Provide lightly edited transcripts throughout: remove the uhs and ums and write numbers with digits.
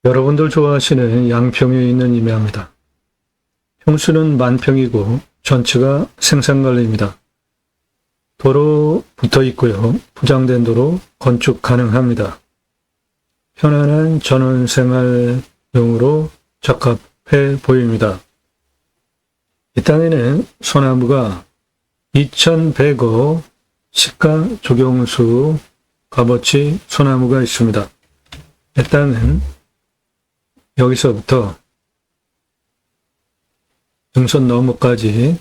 여러분들 좋아하시는 양평에 있는 임야입니다. 평수는 만평이고 전체가 생산관리입니다. 도로 붙어 있고요. 포장된 도로 건축 가능합니다. 편안한 전원생활용으로 적합해 보입니다. 이 땅에는 소나무가 2100호 시가 조경수 값어치 소나무가 있습니다. 이 땅은 여기서부터 능선 너머까지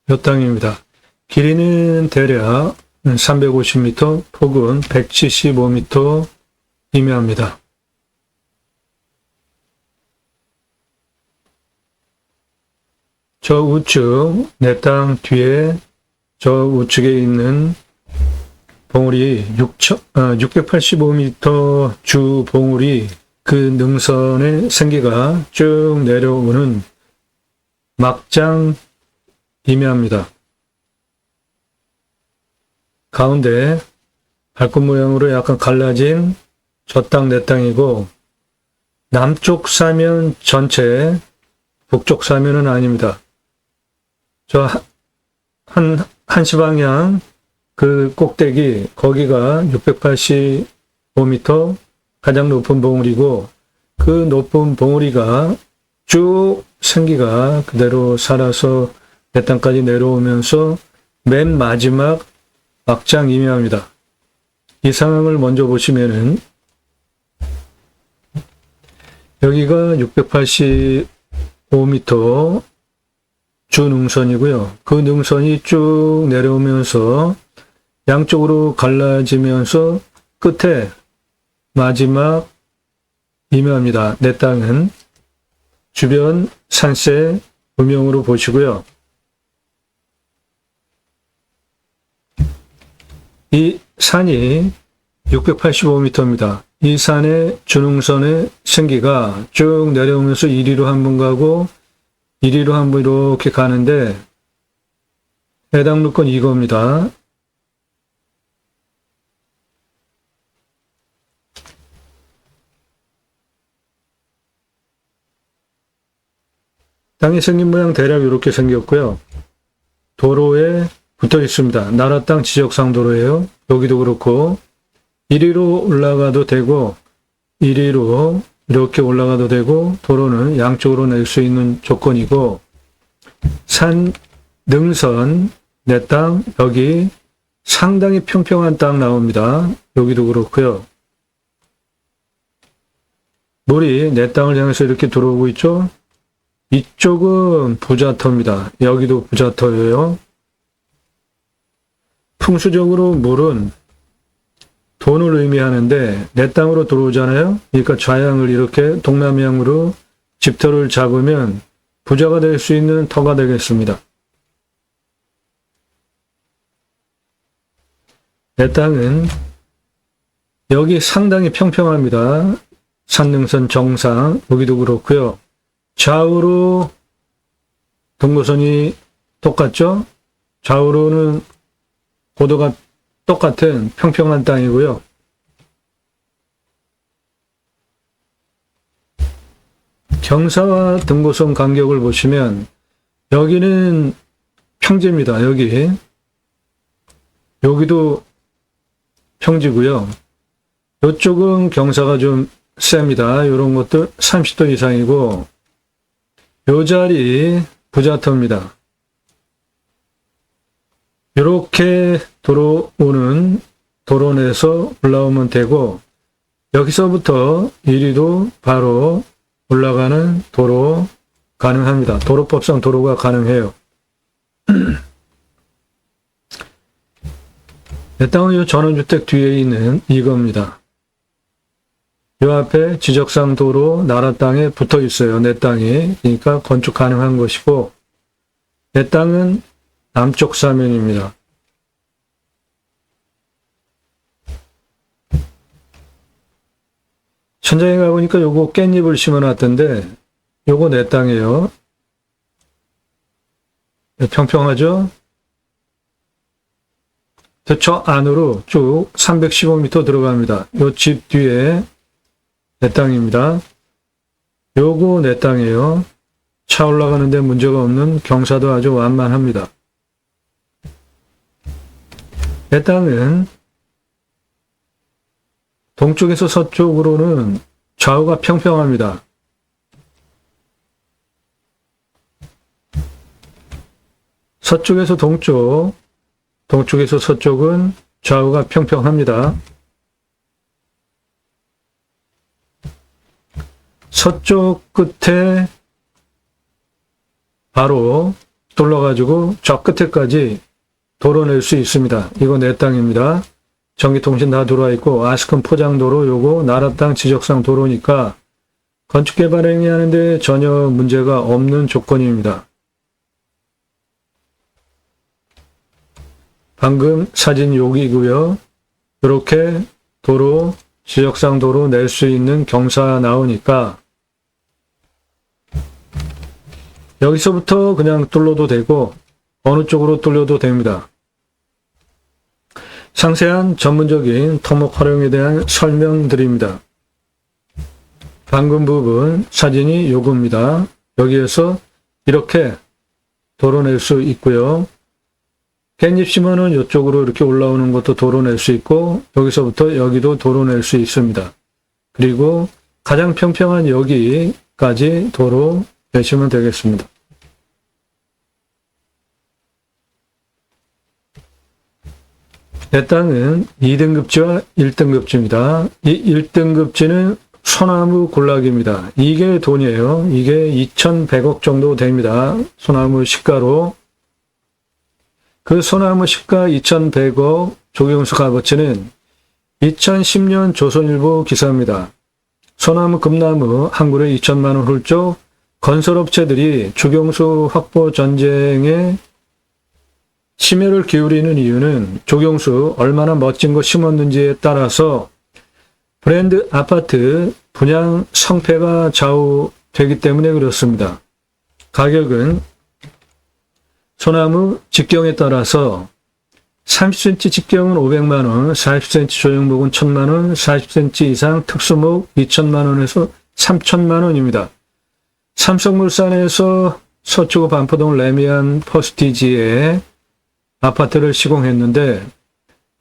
이 땅입니다. 길이는 대략 350m, 폭은 175m 이면합니다. 저 우측 내 땅 뒤에 저 우측에 있는 봉우리 685m 주 봉우리 그 능선의 생기가 쭉 내려오는 막장 임야입니다. 가운데 발꽃 모양으로 약간 갈라진 저 땅 내 땅이고 남쪽 사면 전체 북쪽 사면은 아닙니다. 저 한시 방향 그 꼭대기 거기가 685m 가장 높은 봉우리고 그 높은 봉우리가 쭉 생기가 그대로 살아서 내 땅까지 내려오면서 맨 마지막 막장 임야입니다. 이 상황을 먼저 보시면은 여기가 685m 주 능선이고요. 그 능선이 쭉 내려오면서 양쪽으로 갈라지면서 끝에 마지막 임야입니다. 내 땅은 주변 산세 음영으로 보시고요. 이 산이 685m입니다. 이 산의 주능선의 생기가 쭉 내려오면서 이리로 한 번 가고 이리로 한 번 이렇게 가는데 해당 루건 이겁니다. 땅이 생긴 모양 대략 이렇게 생겼고요. 도로에 붙어 있습니다. 나라 땅 지적상 도로예요. 여기도 그렇고 이리로 올라가도 되고 이리로 이렇게 올라가도 되고 도로는 양쪽으로 낼 수 있는 조건이고 산, 능선, 내 땅, 여기 상당히 평평한 땅 나옵니다. 여기도 그렇고요. 물이 내 땅을 향해서 이렇게 들어오고 있죠. 이쪽은 부자터입니다. 여기도 부자터예요. 풍수적으로 물은 돈을 의미하는데 내 땅으로 들어오잖아요. 그러니까 좌향을 이렇게 동남향으로 집터를 잡으면 부자가 될 수 있는 터가 되겠습니다. 내 땅은 여기 상당히 평평합니다. 산능선 정상 여기도 그렇고요. 좌우로 등고선이 똑같죠? 좌우로는 고도가 똑같은 평평한 땅이고요. 경사와 등고선 간격을 보시면 여기는 평지입니다. 여기도 평지고요. 이쪽은 경사가 좀 셉니다. 이런 것도 30도 이상이고 요 자리 부자터입니다. 이렇게 들어오는 도로 내서 올라오면 되고 여기서부터 이리도 바로 올라가는 도로 가능합니다. 도로법상 도로가 가능해요. 내 땅은 이 전원주택 뒤에 있는 이겁니다. 이 앞에 지적상 도로 나라 땅에 붙어 있어요. 내 땅이. 그러니까 건축 가능한 것이고 내 땅은 남쪽 사면입니다. 천장에 가보니까 요거 깻잎을 심어놨던데 요거 내 땅이에요. 평평하죠? 저 안으로 쭉 315m 들어갑니다. 요 집 뒤에 내 땅입니다. 요거 내 땅이에요. 차 올라가는데 문제가 없는 경사도 아주 완만합니다. 내 땅은 동쪽에서 서쪽으로는 좌우가 평평합니다. 서쪽에서 동쪽, 동쪽에서 서쪽은 좌우가 평평합니다. 서쪽 끝에 바로 둘러가지고 저 끝에까지 도로 낼 수 있습니다. 이거 내 땅입니다. 전기통신 다 들어와 있고 아스큰 포장도로 요거 나라 땅 지적상 도로니까 건축개발 행위하는데 전혀 문제가 없는 조건입니다. 방금 사진 여기고요. 이렇게 도로, 지적상 도로 낼 수 있는 경사 나오니까 여기서부터 그냥 뚫어도 되고 어느 쪽으로 뚫려도 됩니다. 상세한 전문적인 토목 활용에 대한 설명드립니다. 방금 부분 사진이 요겁니다. 여기에서 이렇게 도로 낼 수 있고요. 깻잎 심어는 이쪽으로 이렇게 올라오는 것도 도로 낼 수 있고 여기서부터 여기도 도로 낼 수 있습니다. 그리고 가장 평평한 여기까지 도로 내시면 되겠습니다. 내 땅은 2등급지와 1등급지입니다. 이 1등급지는 소나무 군락입니다. 이게 돈이에요. 이게 2,100억 정도 됩니다. 소나무 시가로. 그 소나무 시가 2,100억 조경수 값어치는 2010년 조선일보 기사입니다. 소나무 금나무 한 그루에 2천만 원 훌쩍 건설업체들이 조경수 확보 전쟁에 심혈을 기울이는 이유는 조경수 얼마나 멋진 거 심었는지에 따라서 브랜드 아파트 분양 성패가 좌우되기 때문에 그렇습니다. 가격은 소나무 직경에 따라서 30cm 직경은 500만원, 40cm 조형목은 1000만원, 40cm 이상 특수목 2000만원에서 3000만원입니다. 삼성물산에서 서초구 반포동 레미안 퍼스티지에 아파트를 시공했는데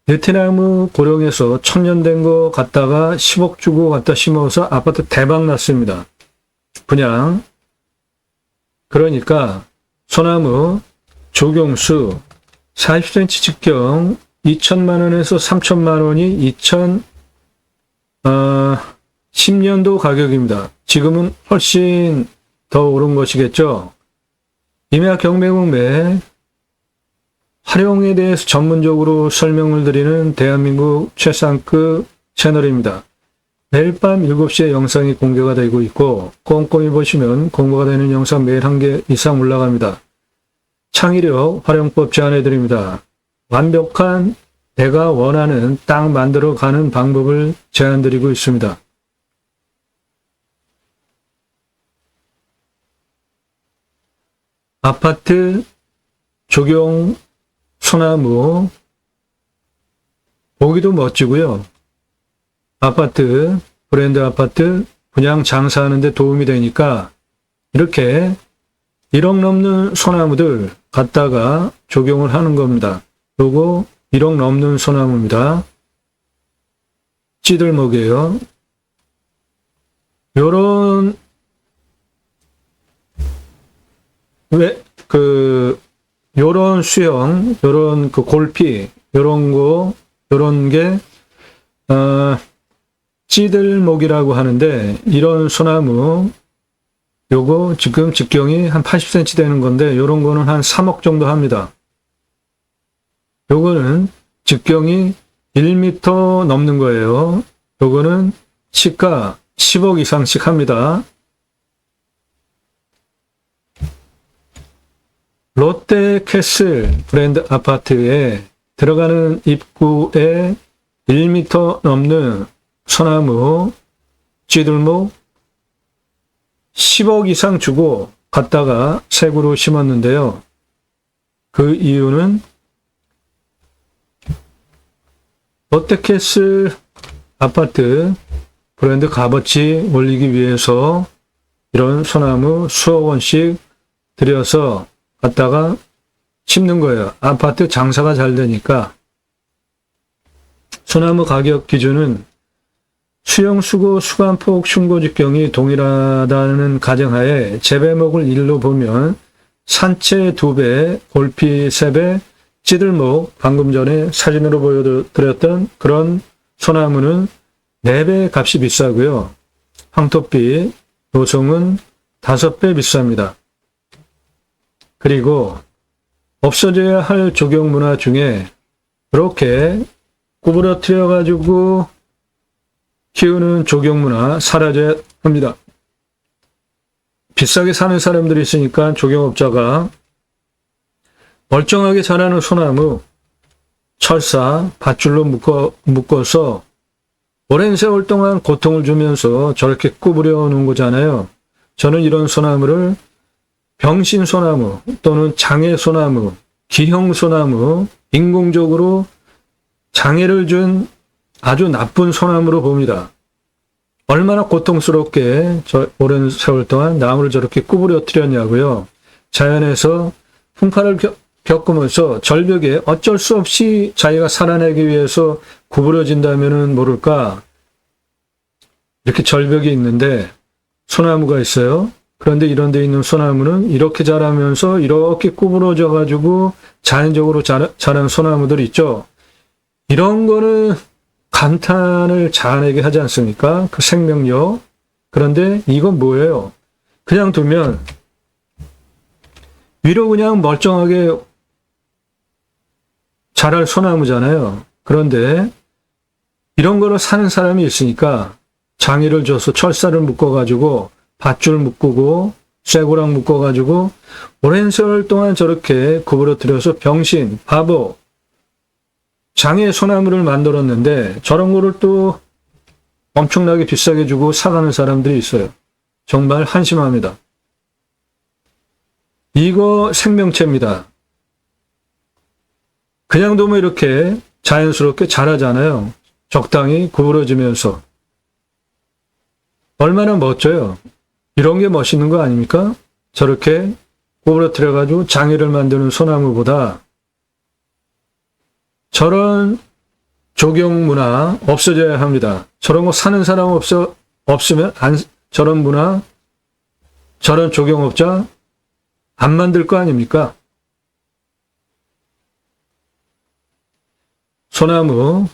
느티나무 고령에서 1000년 된 거 갖다가 10억 주고 갖다 심어서 아파트 대박 났습니다. 분양. 그러니까 소나무 조경수 40cm 직경 2천만원에서 3천만원이 2010년도 가격입니다. 지금은 훨씬 더 오른 것이겠죠. 임야 경매공매 활용에 대해서 전문적으로 설명을 드리는 대한민국 최상급 채널입니다. 매일 밤 7시에 영상이 공개가 되고 있고 꼼꼼히 보시면 공개가 되는 영상 매일 1개 이상 올라갑니다. 창의력 활용법 제안해드립니다. 완벽한 내가 원하는 땅 만들어가는 방법을 제안드리고 있습니다. 아파트 조경 소나무 보기도 멋지고요. 아파트, 브랜드 아파트 분양 장사하는 데 도움이 되니까 이렇게 1억 넘는 소나무들 갖다가 조경을 하는 겁니다. 요거 1억 넘는 소나무입니다. 찌들목이에요. 요런 요런 수형, 요런 그 골피, 요런 게 찌들목이라고 하는데 이런 소나무 요거 지금 직경이 한 80cm 되는 건데 요런 거는 한 3억 정도 합니다. 요거는 직경이 1m 넘는 거예요. 요거는 시가 10억 이상씩 합니다. 롯데캐슬 브랜드 아파트에 들어가는 입구에 1m 넘는 소나무 찌들목 10억 이상 주고 갖다가 새 그루 심었는데요. 그 이유는 롯데캐슬 아파트 브랜드 값어치 올리기 위해서 이런 소나무 수억 원씩 들여서 갖다가 심는 거예요. 아파트 장사가 잘 되니까. 소나무 가격 기준은 수용, 수고, 수간폭, 흉고 직경이 동일하다는 가정하에 재배목을 일로 보면 산채 2배, 골피 3배, 찌들목, 방금 전에 사진으로 보여드렸던 그런 소나무는 4배 값이 비싸고요. 황토빛, 노송은 5배 비쌉니다. 그리고 없어져야 할 조경 문화 중에 이렇게 구부러뜨려 가지고 키우는 조경 문화 사라져야 합니다. 비싸게 사는 사람들이 있으니까 조경업자가 멀쩡하게 자라는 소나무 철사 밧줄로 묶어서 오랜 세월 동안 고통을 주면서 저렇게 구부려 놓은 거잖아요. 저는 이런 소나무를 병신소나무 또는 장애소나무, 기형소나무, 인공적으로 장애를 준 아주 나쁜 소나무로 봅니다. 얼마나 고통스럽게 오랜 세월 동안 나무를 저렇게 구부려뜨렸냐고요. 자연에서 풍파를 겪으면서 절벽에 어쩔 수 없이 자기가 살아내기 위해서 구부러진다면은 모를까. 이렇게 절벽이 있는데 소나무가 있어요. 그런데 이런 데 있는 소나무는 이렇게 자라면서 이렇게 구부러져 가지고 자연적으로 자란 소나무들 있죠. 이런 거는 감탄을 자아내게 하지 않습니까? 그 생명력. 그런데 이건 뭐예요? 그냥 두면 위로 그냥 멀쩡하게 자랄 소나무잖아요. 그런데 이런 거를 사는 사람이 있으니까 장애를 줘서 철사를 묶어가지고 밧줄 묶고 쇠고랑 묶어가지고 오랜 세월 동안 저렇게 구부러뜨려서 병신, 바보, 장애 소나무를 만들었는데 저런 거를 또 엄청나게 비싸게 주고 사가는 사람들이 있어요. 정말 한심합니다. 이거 생명체입니다. 그냥 두면 이렇게 자연스럽게 자라잖아요. 적당히 구부러지면서. 얼마나 멋져요. 이런 게 멋있는 거 아닙니까? 저렇게 구부러뜨려가지고 장애를 만드는 소나무보다 저런 조경 문화 없어져야 합니다. 저런 거 사는 사람 없으면 저런 문화, 저런 조경업자 안 만들 거 아닙니까? 소나무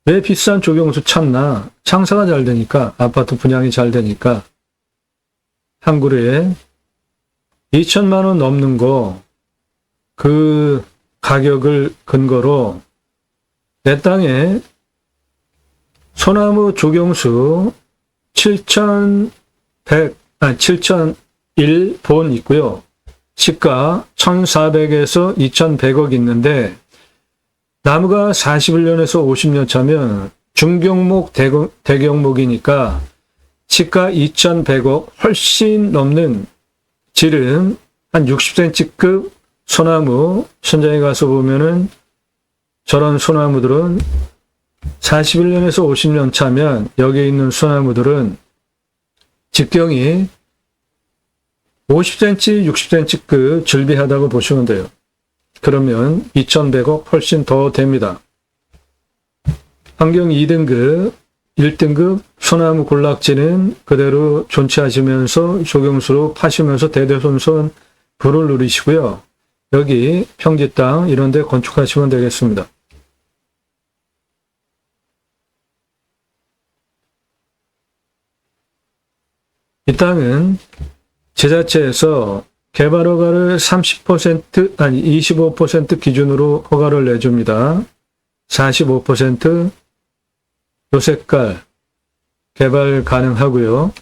왜 비싼 조경수 찾나? 장사가 잘 되니까, 아파트 분양이 잘 되니까. 한 그루에 2천만 원 넘는 거, 그 가격을 근거로 내 땅에 소나무 조경수 7,001본 있고요. 시가 1,400에서 2,100억 있는데 나무가 41년에서 50년 차면 중경목, 대경목이니까 시가 2,100억 훨씬 넘는 질은 한 60cm급 소나무 현장에 가서 보면은 저런 소나무들은 41년에서 50년 차면 여기에 있는 소나무들은 직경이 50cm, 60cm급 즐비하다고 보시면 돼요. 그러면 2,100억 훨씬 더 됩니다. 환경 2등급, 1등급 소나무 군락지는 그대로 존치하시면서 조경수로 파시면서 대대손손 부를 누리시고요. 여기 평지 땅 이런 데 건축하시면 되겠습니다. 이 땅은 지자체에서 개발 허가를 30% 아니 25% 기준으로 허가를 내줍니다. 45% 요색깔 개발 가능하고요.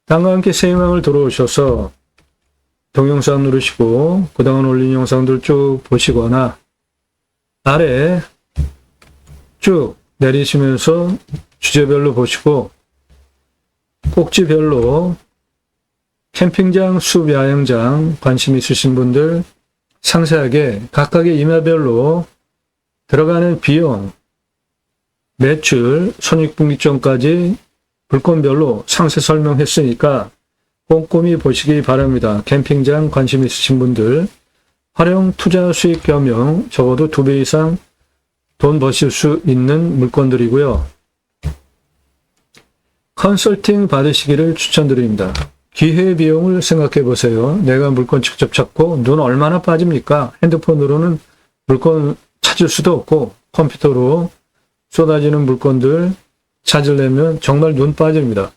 땅과 함께 새 희망을 들어오셔서 동영상 누르시고 그동안 올린 영상들 쭉 보시거나 아래 쭉 내리시면서 주제별로 보시고 꼭지별로 캠핑장, 숲 야영장 관심 있으신 분들 상세하게 각각의 임야별로 들어가는 비용, 매출, 손익분기점까지 물건별로 상세 설명했으니까 꼼꼼히 보시기 바랍니다. 캠핑장 관심 있으신 분들 활용 투자 수익 겸용 적어도 2배 이상 돈 버실 수 있는 물건들이고요. 컨설팅 받으시기를 추천드립니다. 기회비용을 생각해 보세요. 내가 물건 직접 찾고 눈 얼마나 빠집니까? 핸드폰으로는 물건 찾을 수도 없고 컴퓨터로 쏟아지는 물건들 찾으려면 정말 눈 빠집니다.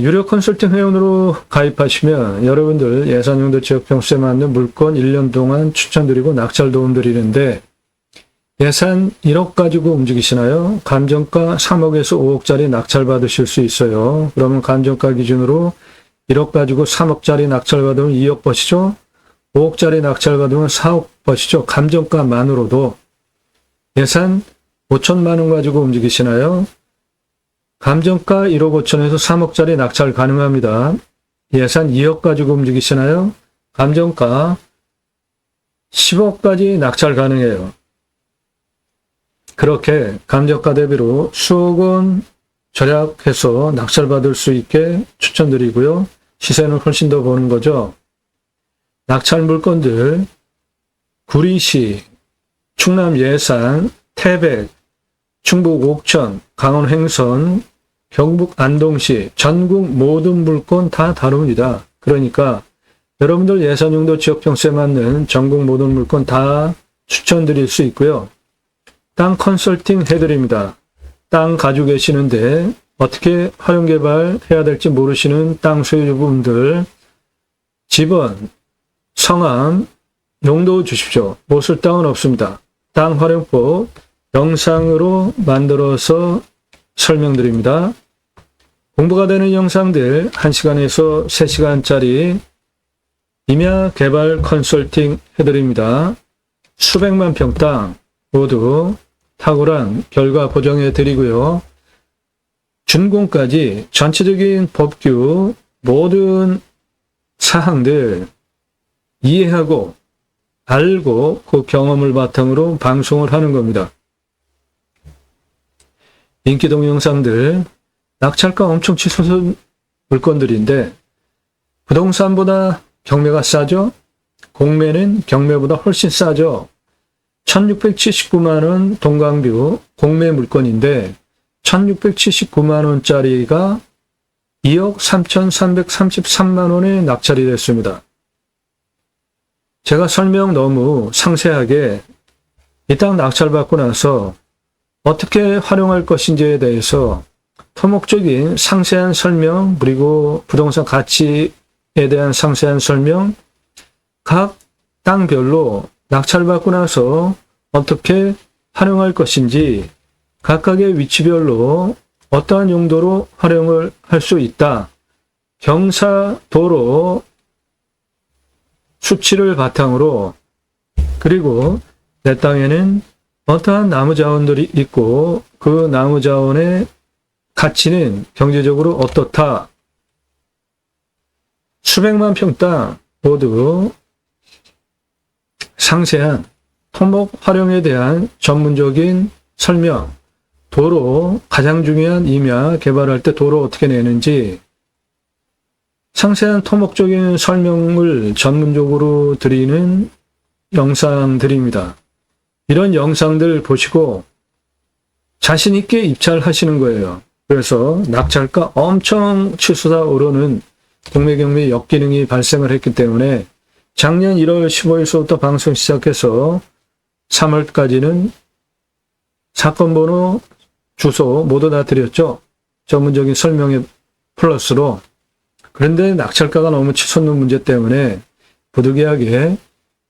유료 컨설팅 회원으로 가입하시면 여러분들 예산용도 지역평수에 맞는 물건 1년 동안 추천드리고 낙찰 도움 드리는데 예산 1억 가지고 움직이시나요? 감정가 3억에서 5억짜리 낙찰 받으실 수 있어요. 그러면 감정가 기준으로 1억 가지고 3억짜리 낙찰 받으면 2억 버시죠? 5억짜리 낙찰 받으면 4억 버시죠? 감정가만으로도. 예산 5천만 원 가지고 움직이시나요? 감정가 1억 5천에서 3억짜리 낙찰 가능합니다. 예산 2억 가지고 움직이시나요? 감정가 10억까지 낙찰 가능해요. 그렇게 감정가 대비로 수억 원 절약해서 낙찰받을 수 있게 추천드리고요. 시세는 훨씬 더 보는 거죠. 낙찰 물건들 구리시, 충남 예산, 태백, 충북 옥천, 강원 횡선, 경북 안동시, 전국 모든 물건 다 다룹니다. 그러니까 여러분들 예산용도 지역평수에 맞는 전국 모든 물건 다 추천드릴 수 있고요. 땅 컨설팅 해드립니다. 땅 가지고 계시는데 어떻게 활용개발 해야 될지 모르시는 땅 소유주분들 집원, 성함, 용도 주십시오. 못 쓸 땅은 없습니다. 땅 활용법 영상으로 만들어서 설명드립니다. 공부가 되는 영상들 1시간에서 3시간짜리 임야 개발 컨설팅 해드립니다. 수백만 평 땅 모두 탁월한 결과 보정해 드리고요. 준공까지 전체적인 법규 모든 사항들 이해하고 알고 그 경험을 바탕으로 방송을 하는 겁니다. 인기 동영상들 낙찰가 엄청 치솟은 물건들인데 부동산보다 경매가 싸죠? 공매는 경매보다 훨씬 싸죠? 1679만원 동강뷰 공매 물건인데 1679만원짜리가 2억 3,333만원에 낙찰이 됐습니다. 제가 설명 너무 상세하게 이 땅 낙찰받고 나서 어떻게 활용할 것인지에 대해서 토목적인 상세한 설명 그리고 부동산 가치에 대한 상세한 설명 각 땅별로 낙찰받고 나서 어떻게 활용할 것인지 각각의 위치별로 어떠한 용도로 활용을 할 수 있다. 경사도로 수치를 바탕으로 그리고 내 땅에는 어떠한 나무 자원들이 있고 그 나무 자원의 가치는 경제적으로 어떻다. 수백만 평 땅 모두 상세한 토목 활용에 대한 전문적인 설명, 도로 가장 중요한 임야 개발할 때 도로 어떻게 내는지 상세한 토목적인 설명을 전문적으로 드리는 영상들입니다. 이런 영상들 보시고 자신 있게 입찰하시는 거예요. 그래서 낙찰가 엄청 치솟아 오르는 공매 경매 역기능이 발생을 했기 때문에 작년 1월 15일서부터 방송 시작해서 3월까지는 사건 번호, 주소 모두 다 드렸죠. 전문적인 설명에 플러스로. 그런데 낙찰가가 너무 치솟는 문제 때문에 부득이하게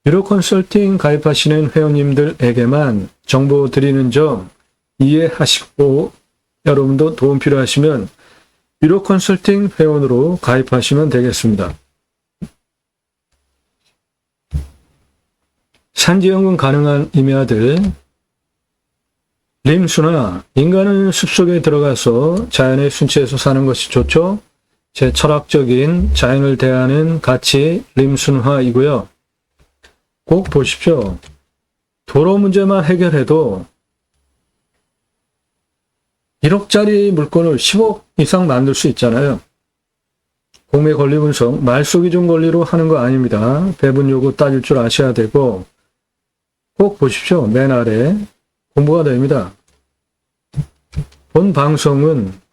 유료 컨설팅 가입하시는 회원님들에게만 정보 드리는 점 이해하시고 여러분도 도움 필요하시면 유료 컨설팅 회원으로 가입하시면 되겠습니다. 산지연금 가능한 임야들 림수나 인간은 숲속에 들어가서 자연의 순치에서 사는 것이 좋죠. 제 철학적인 자연을 대하는 가치 림순화이고요. 꼭 보십시오. 도로 문제만 해결해도 1억짜리 물건을 10억 이상 만들 수 있잖아요. 공매 권리 분석, 말소기준 권리로 하는 거 아닙니다. 배분 요구 따질 줄 아셔야 되고, 꼭 보십시오. 맨 아래 공부가 됩니다. 본 방송은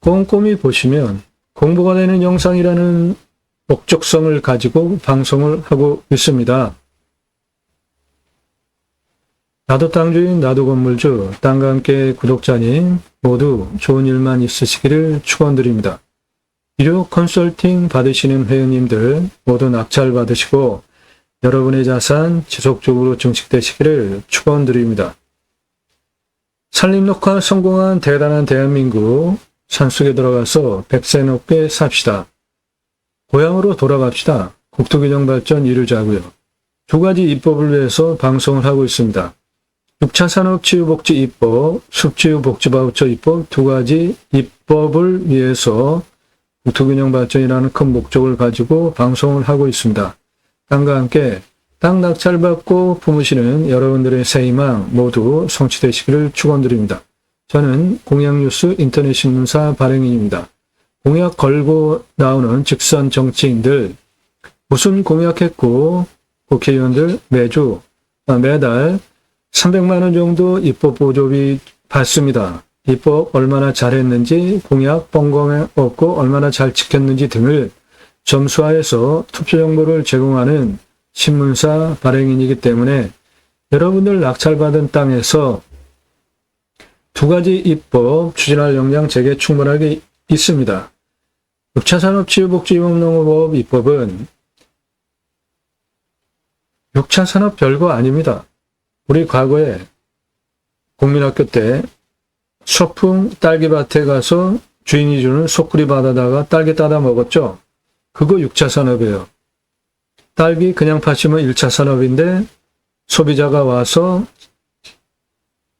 꼼꼼히 보시면 공부가 되는 영상이라는 목적성을 가지고 방송을 하고 있습니다. 나도 땅주인, 나도 건물주, 땅과 함께 구독자님 모두 좋은 일만 있으시기를 축원드립니다. 유료 컨설팅 받으시는 회원님들 모두 낙찰 받으시고 여러분의 자산 지속적으로 증식되시기를 축원드립니다. 산림녹화 성공한 대단한 대한민국, 산속에 들어가서 100세 넘게 삽시다. 고향으로 돌아갑시다. 국토균형발전 이루자고요. 두 가지 입법을 위해서 방송을 하고 있습니다. 6차 산업치유복지 입법, 숲치유복지바우처 입법 두 가지 입법을 위해서 국토균형발전이라는 큰 목적을 가지고 방송을 하고 있습니다. 땅과 함께 땅 낙찰받고 품으시는 여러분들의 새 희망 모두 성취되시기를 축원드립니다. 저는 공약뉴스 인터넷신문사 발행인입니다. 공약 걸고 나오는 직선 정치인들, 무슨 공약했고 국회의원들 매달 300만 원 정도 입법 보조비 받습니다. 입법 얼마나 잘했는지, 공약 뻥공에 없고 얼마나 잘 지켰는지 등을 점수화해서 투표 정보를 제공하는 신문사 발행인이기 때문에 여러분들 낙찰받은 땅에서 두 가지 입법 추진할 역량 제게 충분하게 있습니다. 6차 산업치유복지임업농업법 입법은 6차 산업 별거 아닙니다. 우리 과거에 국민학교 때 소풍 딸기밭에 가서 주인이 주는 소쿠리 받아다가 딸기 따다 먹었죠. 그거 6차 산업이에요. 딸기 그냥 파시면 1차 산업인데 소비자가 와서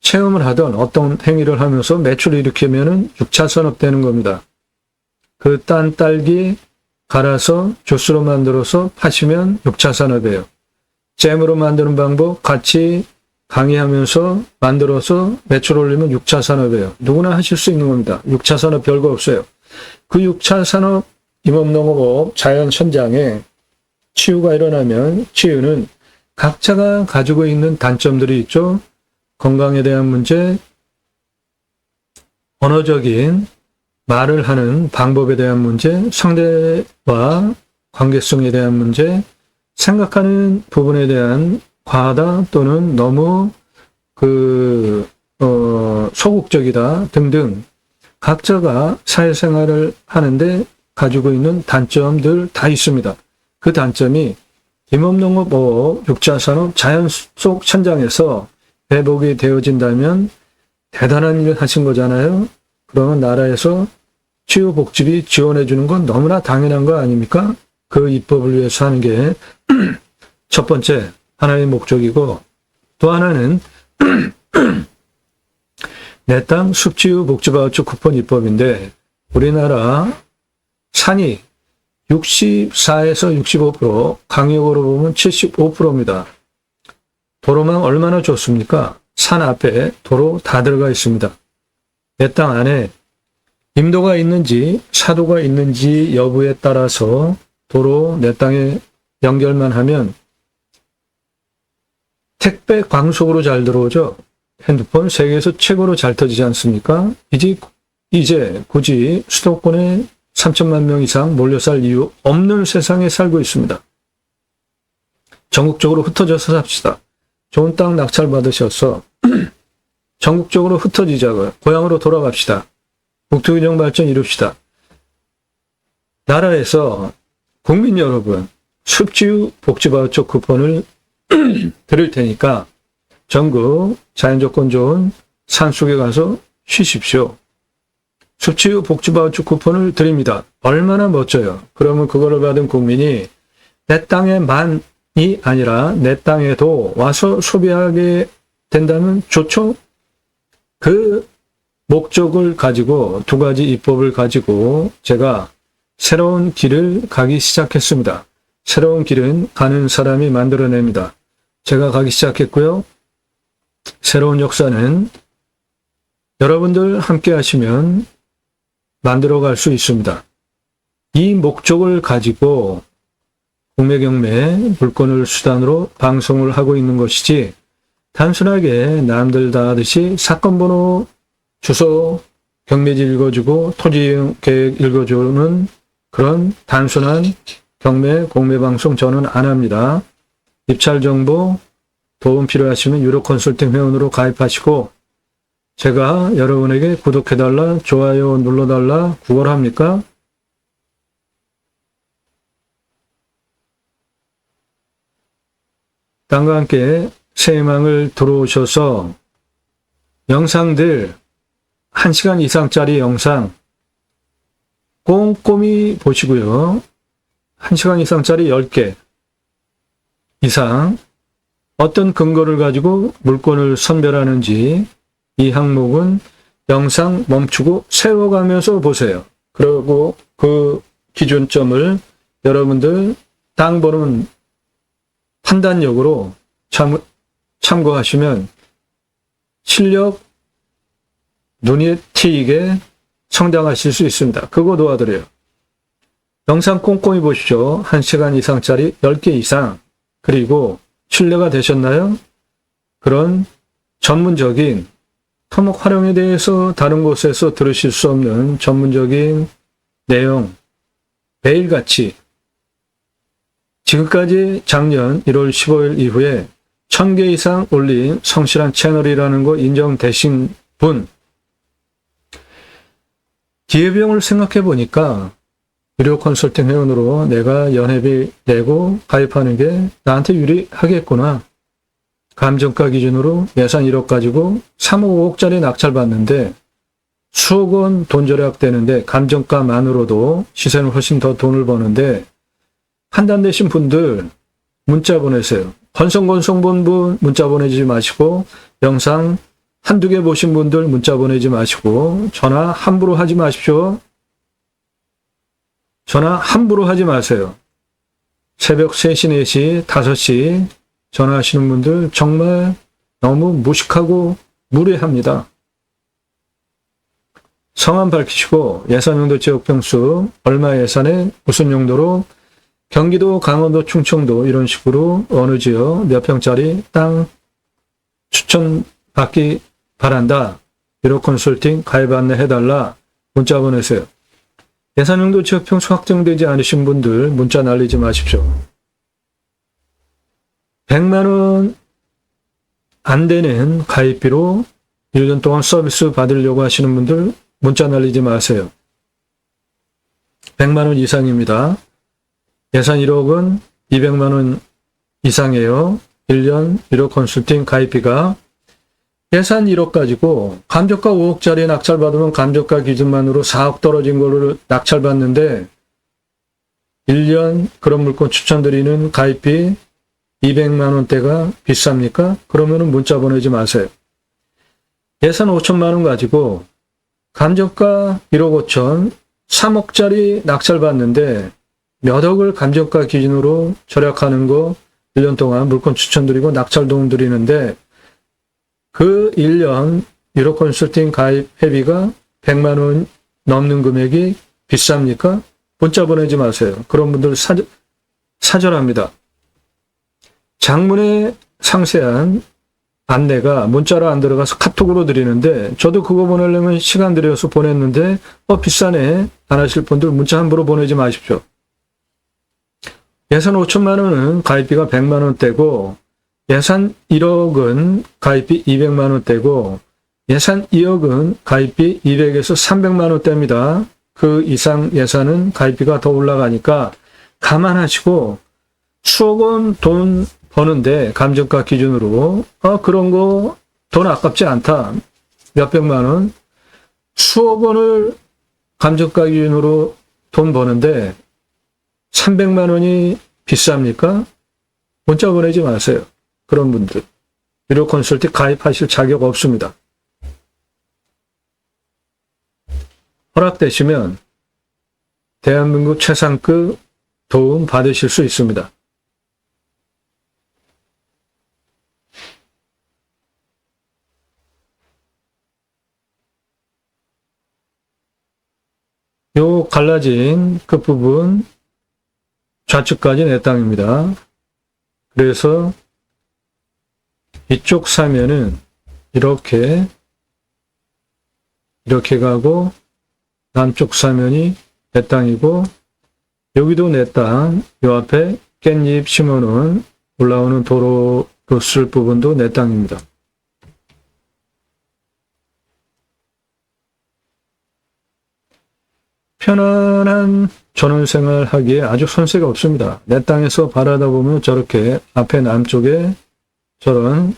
체험을 하던 어떤 행위를 하면서 매출을 일으키면은 6차 산업 되는 겁니다. 그 딴 딸기 갈아서 주스로 만들어서 파시면 6차 산업이에요. 잼으로 만드는 방법 같이 강의하면서 만들어서 매출 올리면 6차 산업이에요. 누구나 하실 수 있는 겁니다. 6차 산업 별거 없어요. 그 6차 산업 임업농업업 자연 현장에 치유가 일어나면 치유는 각자가 가지고 있는 단점들이 있죠. 건강에 대한 문제, 언어적인 말을 하는 방법에 대한 문제, 상대와 관계성에 대한 문제, 생각하는 부분에 대한 과하다 또는 너무 소극적이다 등등 각자가 사회생활을 하는데 가지고 있는 단점들 다 있습니다. 그 단점이 임업농업업 6차 산업 자연 속 현장에서 회복이 되어진다면 대단한 일을 하신 거잖아요. 그러면 나라에서 치유복지비 지원해 주는 건 너무나 당연한 거 아닙니까? 그 입법을 위해서 하는 게 첫 번째 하나의 목적이고, 또 하나는 내 땅 숲치유 복지바우처 쿠폰 입법인데 우리나라 산이 64에서 65%, 강역으로 보면 75%입니다. 도로망 얼마나 좋습니까? 산 앞에 도로 다 들어가 있습니다. 내 땅 안에 임도가 있는지 사도가 있는지 여부에 따라서 도로 내 땅에 연결만 하면 택배 광속으로 잘 들어오죠. 핸드폰 세계에서 최고로 잘 터지지 않습니까? 이제 굳이 수도권에 3천만 명 이상 몰려 살 이유 없는 세상에 살고 있습니다. 전국적으로 흩어져서 삽시다. 좋은 땅 낙찰 받으셔서 전국적으로 흩어지자고요. 고향으로 돌아갑시다. 국토균형 발전 이룹시다. 나라에서 국민 여러분 숲치유 복지바우처 쿠폰을 드릴 테니까 전국 자연조건 좋은 산속에 가서 쉬십시오. 숲치유 복지바우처 쿠폰을 드립니다. 얼마나 멋져요. 그러면 그거를 받은 국민이 내 땅에만이 아니라 내 땅에도 와서 소비하게 된다면 좋죠. 그 목적을 가지고 두 가지 입법을 가지고 제가 새로운 길을 가기 시작했습니다. 새로운 길은 가는 사람이 만들어냅니다. 제가 가기 시작했고요. 새로운 역사는 여러분들 함께 하시면 만들어갈 수 있습니다. 이 목적을 가지고 공매경매 물건을 수단으로 방송을 하고 있는 것이지 단순하게 남들 다 하듯이 사건 번호, 주소, 경매지 읽어주고 토지 계획 읽어주는 그런 단순한 경매 공매 방송 저는 안 합니다. 입찰 정보 도움 필요하시면 유료 컨설팅 회원으로 가입하시고 제가 여러분에게 구독해달라, 좋아요 눌러달라 구걸합니까? 땅과 함께 새해망을 들어오셔서 영상들 1시간 이상짜리 영상 꼼꼼히 보시고요. 1시간 이상짜리 10개 이상 어떤 근거를 가지고 물건을 선별하는지 이 항목은 영상 멈추고 세워가면서 보세요. 그리고 그 기준점을 여러분들 땅 보는 판단력으로 참고하시면 실력 눈에 띄게 성장하실 수 있습니다. 그거 도와드려요. 영상 꼼꼼히 보시죠. 1시간 이상짜리 10개 이상. 그리고 신뢰가 되셨나요? 그런 전문적인 토목 활용에 대해서 다른 곳에서 들으실 수 없는 전문적인 내용 매일같이 지금까지 작년 1월 15일 이후에 1000개 이상 올린 성실한 채널이라는 거 인정되신 분 기회비용을 생각해 보니까 유료 컨설팅 회원으로 내가 연회비 내고 가입하는 게 나한테 유리하겠구나. 감정가 기준으로 예산 1억 가지고 3억 5억짜리 낙찰받는데 수억 원 돈 절약되는데 감정가만으로도 시세는 훨씬 더 돈을 버는데 판단되신 분들 문자 보내세요. 건성건성 본 분 문자 보내지 마시고 영상 한두 개 보신 분들 문자 보내지 마시고 전화 함부로 하지 마십시오. 전화 함부로 하지 마세요. 새벽 3시, 4시, 5시 전화하시는 분들 정말 너무 무식하고 무례합니다. 성함 밝히시고 예산용도 지역평수 얼마 예산에 무슨 용도로 경기도, 강원도, 충청도 이런 식으로 어느 지역 몇 평짜리 땅 추천받기 바란다. 유료 컨설팅 가입 안내 해달라. 문자 보내세요. 예산용도 지역평수 확정되지 않으신 분들 문자 날리지 마십시오. 100만 원 안 되는 가입비로 1년 동안 서비스 받으려고 하시는 분들 문자 날리지 마세요. 100만 원 이상입니다. 예산 1억은 200만 원 이상이에요. 1년 1억 컨설팅 가입비가 예산 1억 가지고 감정가 5억짜리 낙찰받으면 감정가 기준만으로 4억 떨어진 걸로 낙찰받는데 1년 그런 물건 추천드리는 가입비 200만 원대가 비쌉니까? 그러면 문자 보내지 마세요. 예산 5천만 원 가지고 감정가 1억 5천 3억짜리 낙찰받는데 몇 억을 감정가 기준으로 절약하는 거 1년 동안 물건 추천드리고 낙찰 도움 드리는데 그 1년 유료 컨설팅 가입 회비가 100만 원 넘는 금액이 비쌉니까? 문자 보내지 마세요. 그런 분들 사절합니다. 장문의 상세한 안내가 문자로 안 들어가서 카톡으로 드리는데 저도 그거 보내려면 시간 들여서 보냈는데 비싸네 안 하실 분들 문자 함부로 보내지 마십시오. 예산 5천만 원은 가입비가 100만 원대고 예산 1억은 가입비 200만 원대고 예산 2억은 가입비 200에서 300만 원대입니다. 그 이상 예산은 가입비가 더 올라가니까 감안하시고 수억 원 돈 버는데 감정가 기준으로 그런 거 돈 아깝지 않다. 몇백만 원 수억 원을 감정가 기준으로 돈 버는데 300만 원이 비쌉니까? 문자 보내지 마세요. 그런 분들 유료 컨설팅 가입하실 자격 없습니다. 허락되시면 대한민국 최상급 도움 받으실 수 있습니다. 요 갈라진 끝부분 좌측까지 내 땅입니다. 그래서 이쪽 사면은 이렇게 가고 남쪽 사면이 내 땅이고 여기도 내 땅, 요 앞에 깻잎 심어놓은 올라오는 도로로 쓸 부분도 내 땅입니다. 편안한 전원생활 하기에 아주 손색이 없습니다. 내 땅에서 바라다 보면 저렇게 앞에 남쪽에 저런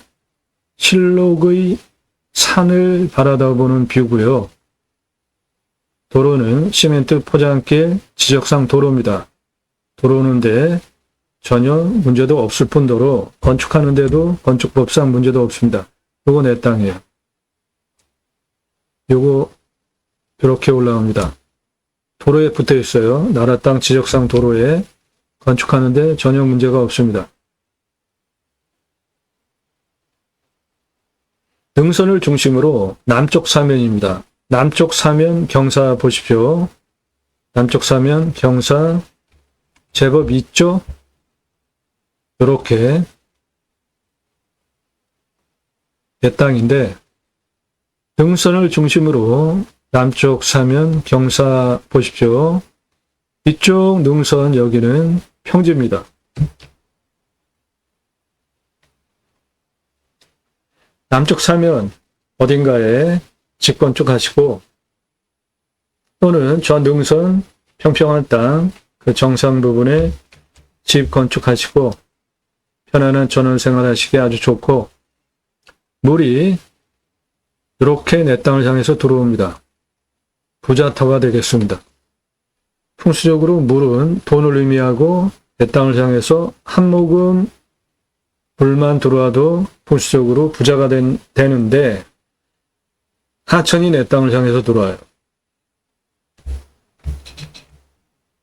실록의 산을 바라다 보는 뷰고요. 도로는 시멘트 포장길 지적상 도로입니다. 도로는데 전혀 문제도 없을 뿐더러 건축하는데도 건축법상 문제도 없습니다. 요거 내 땅이에요. 요거 이렇게 올라옵니다. 도로에 붙어 있어요. 나라 땅 지적상 도로에 건축하는데 전혀 문제가 없습니다. 능선을 중심으로 남쪽 사면입니다. 남쪽 사면 경사 보십시오. 남쪽 사면 경사 제법 있죠? 이렇게 내 땅인데 능선을 중심으로 남쪽 사면 경사 보십시오. 이쪽 능선 여기는 평지입니다. 남쪽 사면 어딘가에 집 건축하시고 또는 저 능선 평평한 땅 그 정상 부분에 집 건축하시고 편안한 전원생활 하시기 아주 좋고 물이 이렇게 내 땅을 향해서 들어옵니다. 부자터가 되겠습니다. 풍수적으로 물은 돈을 의미하고 내 땅을 향해서 한 모금 물만 들어와도 풍수적으로 부자가 되는데 하천이 내 땅을 향해서 들어와요.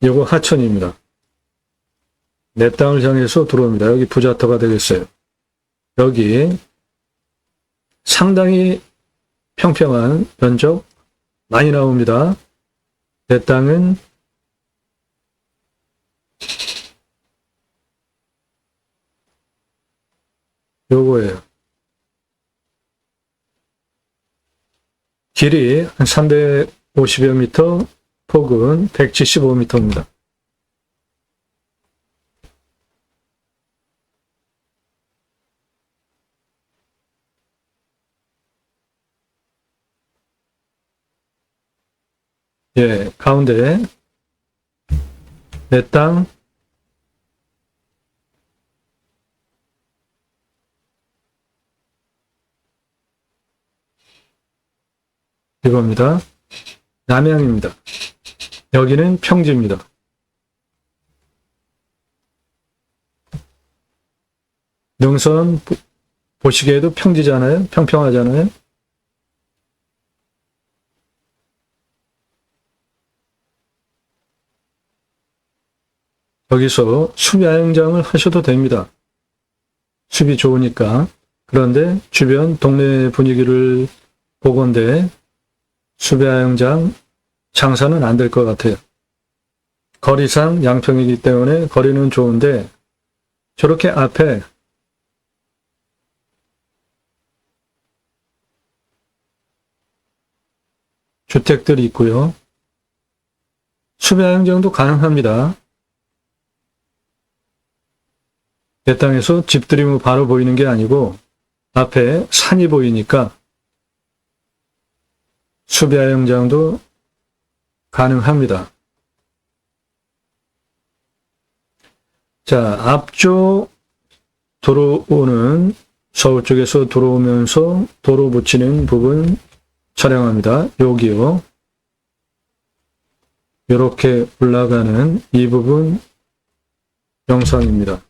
이거 하천입니다. 내 땅을 향해서 들어옵니다. 여기 부자터가 되겠어요. 여기 상당히 평평한 면적 많이 나옵니다. 내 땅은 요거예요. 길이 한 350여 미터, 폭은 175m입니다. 예, 가운데 내 땅 이겁니다. 남향입니다. 여기는 평지입니다. 능선 보시기에도 평지잖아요. 평평하잖아요. 여기서 수비야영장을 하셔도 됩니다. 숲이 좋으니까. 그런데 주변 동네 분위기를 보건대 수비야영장 장사는 안 될 것 같아요. 거리상 양평이기 때문에 거리는 좋은데 저렇게 앞에 주택들이 있고요. 수비야영장도 가능합니다. 내 땅에서 집들이 뭐 바로 보이는 게 아니고 앞에 산이 보이니까 수비야영장도 가능합니다. 자, 앞쪽 도로는 서울 쪽에서 들어오면서 도로 붙이는 부분 촬영합니다. 여기요. 이렇게 올라가는 이 부분 영상입니다.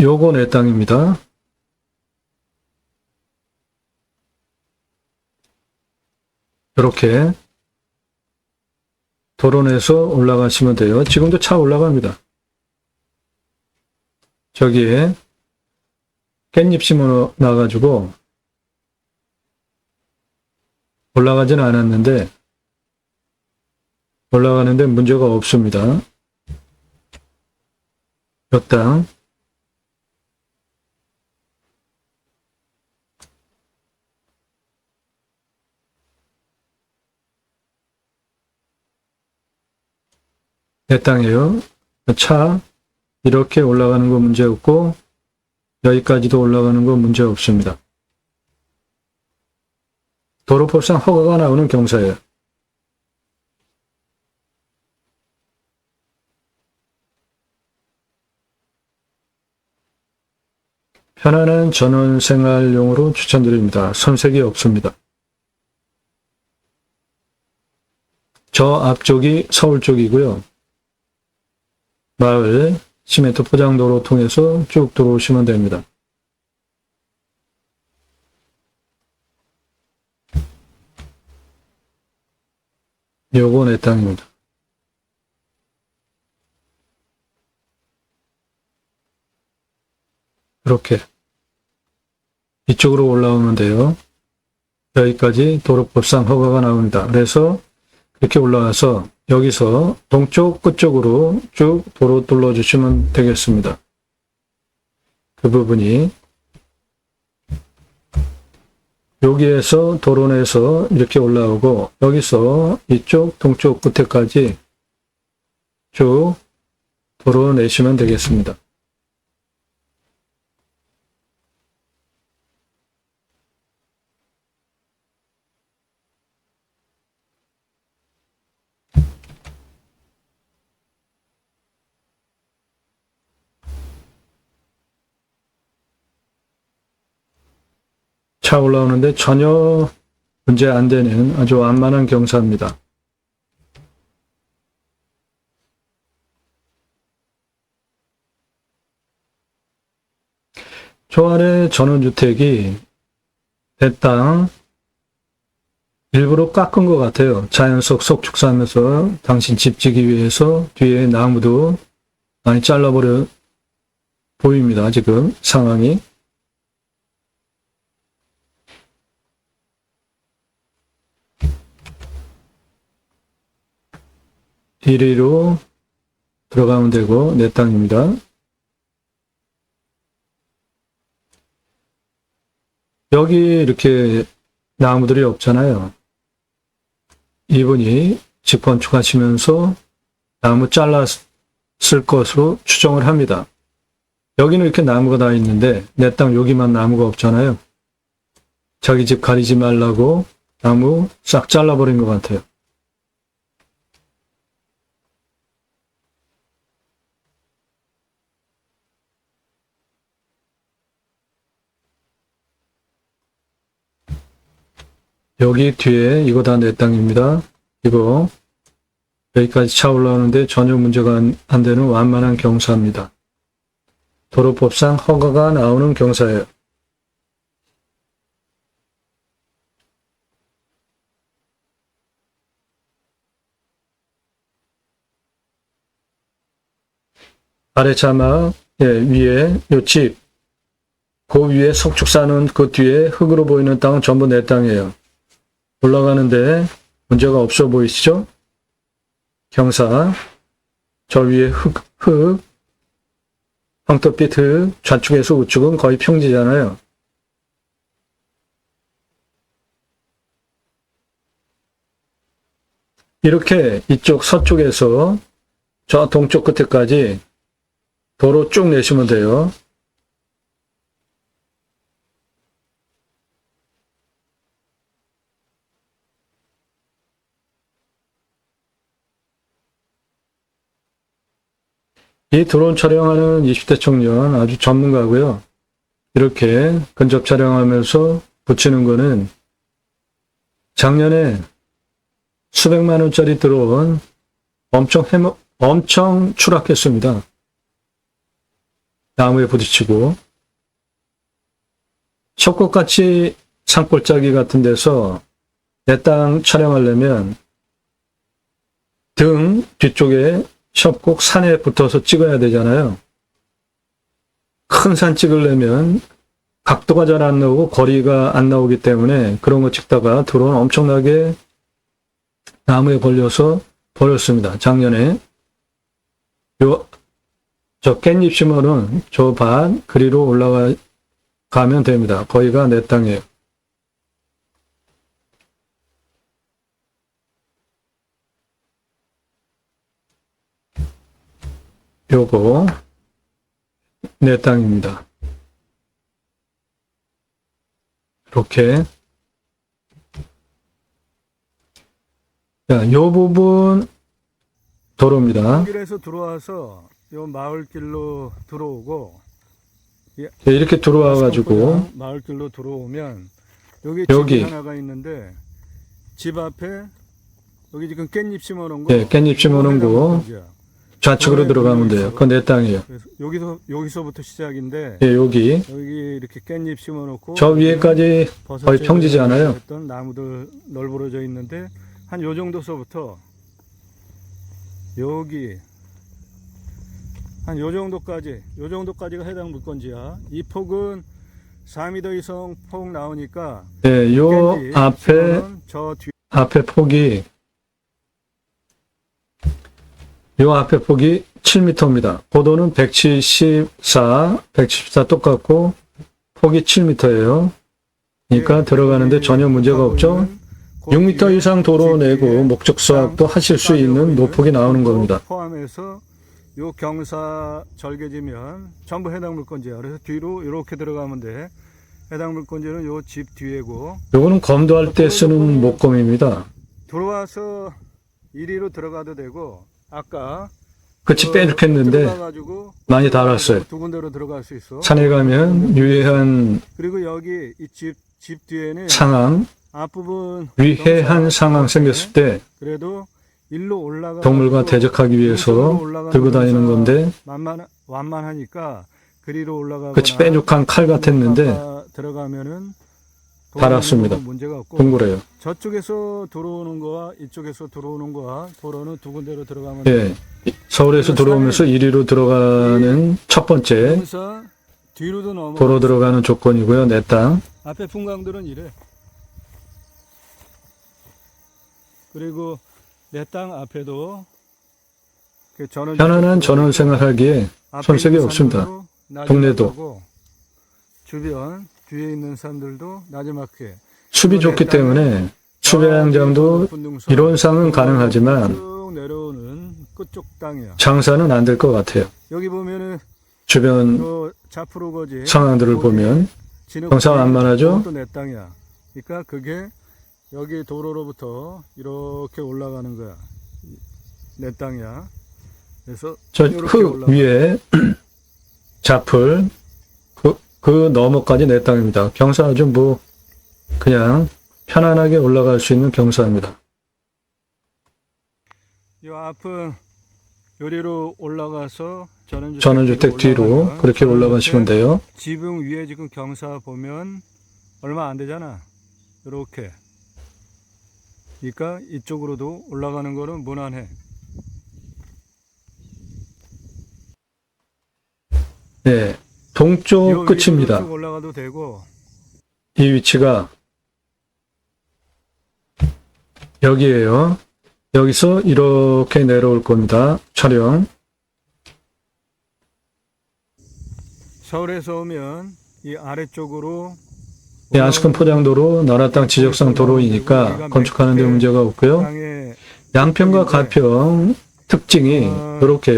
요거 내 땅입니다. 이렇게 도로내서 올라가시면 돼요. 지금도 차 올라갑니다. 저기에 깻잎 심어 놔가지고 올라가지는 않았는데 올라가는데 문제가 없습니다. 요 땅 내 땅이에요. 차 이렇게 올라가는 거 문제 없고 여기까지도 올라가는 거 문제 없습니다. 도로법상 허가가 나오는 경사예요. 편안한 전원생활용으로 추천드립니다. 선색이 없습니다. 저 앞쪽이 서울 쪽이고요. 마을 시멘트 포장도로 통해서 쭉 들어오시면 됩니다. 요거 내 땅입니다. 이렇게 이쪽으로 올라오면 돼요. 여기까지 도로법상 허가가 나옵니다. 그래서 이렇게 올라와서 여기서 동쪽 끝쪽으로 쭉 도로 둘러주시면 되겠습니다. 그 부분이 여기에서 도로 내서 이렇게 올라오고 여기서 이쪽 동쪽 끝에까지 쭉 도로 내시면 되겠습니다. 차 올라오는데 전혀 문제 안 되는 아주 완만한 경사입니다. 저 아래 전원주택이 내 땅 일부러 깎은 것 같아요. 자연석 석축사하면서 당신 집 지기 위해서 뒤에 나무도 많이 잘라버려 보입니다. 지금 상황이. 이리로 들어가면 되고 내 땅입니다. 여기 이렇게 나무들이 없잖아요. 이분이 집 건축하시면서 나무 잘랐을 것으로 추정을 합니다. 여기는 이렇게 나무가 다 있는데 내 땅 여기만 나무가 없잖아요. 자기 집 가리지 말라고 나무 싹 잘라버린 것 같아요. 여기 뒤에 이거 다 내 땅입니다. 이거 여기까지 차 올라오는데 전혀 문제가 안 되는 완만한 경사입니다. 도로법상 허가가 나오는 경사예요. 아래 자막 위에 요 집, 그 위에 석축 사는 그 뒤에 흙으로 보이는 땅은 전부 내 땅이에요. 올라가는데 문제가 없어 보이시죠? 경사, 저 위에 흙, 황토빛 흙, 좌측에서 우측은 거의 평지잖아요. 이렇게 이쪽 서쪽에서 저 동쪽 끝에까지 도로 쭉 내시면 돼요. 이 드론 촬영하는 20대 청년 아주 전문가고요. 이렇게 근접 촬영하면서 붙이는 거는 작년에 수백만 원짜리 드론 엄청 추락했습니다. 나무에 부딪히고, 협곡같이 산골짜기 같은 데서 내 땅 촬영하려면 등 뒤쪽에 협곡 산에 붙어서 찍어야 되잖아요. 큰 산 찍으려면 각도가 잘 안 나오고 거리가 안 나오기 때문에 그런 거 찍다가 드론 엄청나게 나무에 걸려서 버렸습니다. 작년에. 저 깻잎 심어는 저 밭 그리로 올라가면 됩니다. 거기가 내 땅이에요. 요거 내 땅입니다. 이렇게. 자, 요 부분 도로입니다. 길에서 들어와서 요 마을길로 들어오고 이렇게 들어와 가지고 마을길로 들어오면 여기 여기. 집이 하나가 있는데 집 앞에 여기 지금 깻잎 심어놓은 거. 네, 깻잎 심어놓은 거 좌측으로 들어가면 돼요. 그건 내 땅이에요. 그래서 여기서부터 시작인데 예, 여기 이렇게 깻잎 심어놓고 저 위에까지 거의 평지잖아요. 했던 나무들 널브러져 있는데 한 요 정도서부터 여기 한 요 정도까지가 해당 물건지야. 이 폭은 4m 이상 폭 나오니까 네, 요 앞에 폭이 요 앞에 폭이 7m입니다. 고도는 174 똑같고 폭이 7m예요. 그러니까 들어가는데 전혀 문제가 없죠. 6m 이상 도로 내고 목적 수확도 하실 수 있는 노폭이 나오는 겁니다. 포함해서 요 경사 절개지면 전부 해당 물건지야. 그래서 뒤로 이렇게 들어가면 돼. 해당 물건지는 요 집 뒤에고. 요거는 검도할 때 쓰는 목검입니다. 들어와서 이리로 들어가도 되고 아까 끝이 빼죽했는데 많이 달았어요. 두 군데로 들어갈 수 있어. 산에 가면 유해한 그리고 여기 이 집 뒤에는 상황, 앞부분 위해한 상황 생겼을 때 그래도 일로 올라가 동물과 대적하기 위해서 들고 다니는 건데 완만하니까 그리로 올라가거나 끝이 빼죽한 칼 같았는데 들어가면은 달았습니다. 문제가 없고 동그래요. 저쪽에서 들어오는 거와 이쪽에서 들어오는 거와 도로는 두 군데로 들어가면 예, 서울에서 들어오면서 이리로 들어가는 첫 번째 뒤로도 넘어 도로 들어가는 조건이고요. 내 땅. 앞에 풍광들은 이래. 그리고 내 땅 앞에도 편안한 전원 생활하기에 손색이 없습니다. 동네도. 주변 뒤에 있는 산들도 나지막해. 숲이 좋기 때문에 수배양장도 이론상은 가능하지만 쭉 내려오는 끝쪽 땅이야. 장사는 안 될 것 같아요. 여기 보면은 주변 자프로거지 상황들을 보면 경사가 완만하죠. 또 내 땅이야. 그러니까 그게 여기 도로로부터 이렇게 올라가는 거야. 내 땅이야. 그래서 저 흙 위에 자풀 그 너머까지 내 땅입니다. 경사 아주 뭐 그냥 편안하게 올라갈 수 있는 경사입니다. 이 앞은 요리로 올라가서 전원주택 뒤로 그렇게 올라가시면 돼요. 지붕 위에 지금 경사 보면 얼마 안 되잖아. 이렇게. 그러니까 이쪽으로도 올라가는 거는 무난해. 네, 동쪽 끝입니다. 올라가도 되고. 이 위치가 여기에요. 여기서 이렇게 내려올 겁니다. 촬영. 서울에서 오면 이 아래쪽으로 안스큰 포장도로 나라 땅 지적상 도로이니까 건축하는 데 문제가 없고요. 양평과 가평 특징이 이렇게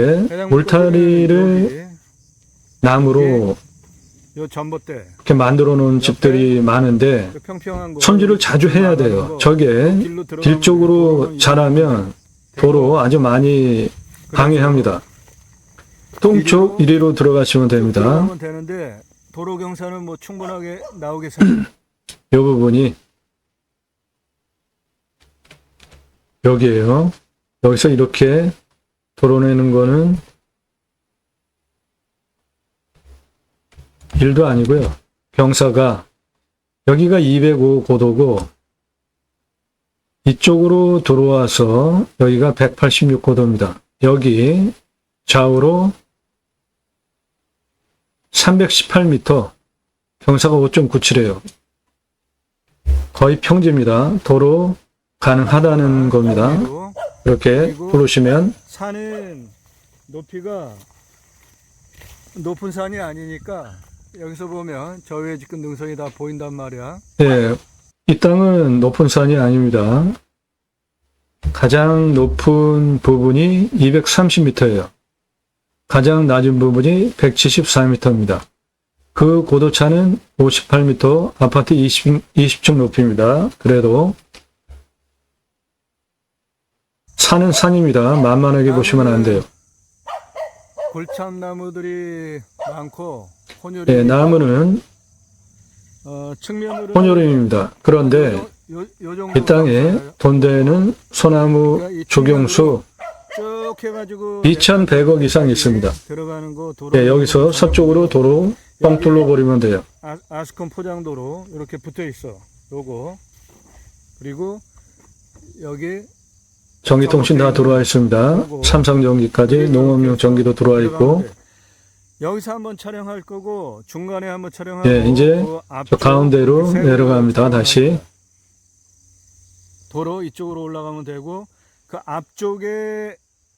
울타리를 나무로 요 전봇대 이렇게 만들어 놓은 집들이 많은데 손질을 자주 해야 돼요. 저게 길 쪽으로 자라면 도로 아주 많이 방해합니다. 동쪽 이리로 들어가시면 됩니다. 되는데 도로 경사는 뭐 충분하게 나오겠습니다. 이 부분이 여기에요. 여기서 이렇게 도로 내는 거는 1도 아니고요. 경사가 여기가 205 고도고 이쪽으로 들어와서 여기가 186 고도입니다. 여기 좌우로 318m, 경사가 5.97이에요. 거의 평지입니다. 도로 가능하다는 겁니다. 이렇게 부르시면 산은 높이가 높은 산이 아니니까 여기서 보면 저 위에 지금 능선이 다 보인단 말이야. 예, 이 땅은 높은 산이 아닙니다. 가장 높은 부분이 230m예요. 가장 낮은 부분이 174m입니다. 그 고도차는 58m, 아파트 20층 높이입니다. 그래도 산은 산입니다. 만만하게 보시면 안 돼요. 골참나무들이 많고 혼혈이 예, 나무는 측면으로 혼혈임입니다. 그런데 이 땅에 돈되는 소나무 조경수 쭉 해가지고 2,100억 이상 있습니다. 들어가는 거 도로 예, 여기서 서쪽으로 도로 뻥 뚫어버리면 돼요. 아스콘 포장도로 이렇게 붙어 있어. 요거 그리고 여기 전기통신 다 들어와 있습니다. 삼성전기까지 농업용 전기도 들어와 있고, 여기서 한번 촬영할 거고 중간에 한번 촬영하고 예, 이제 저 가운데로 내려갑니다. 다시. 도로 이쪽으로 올라가면 되고 그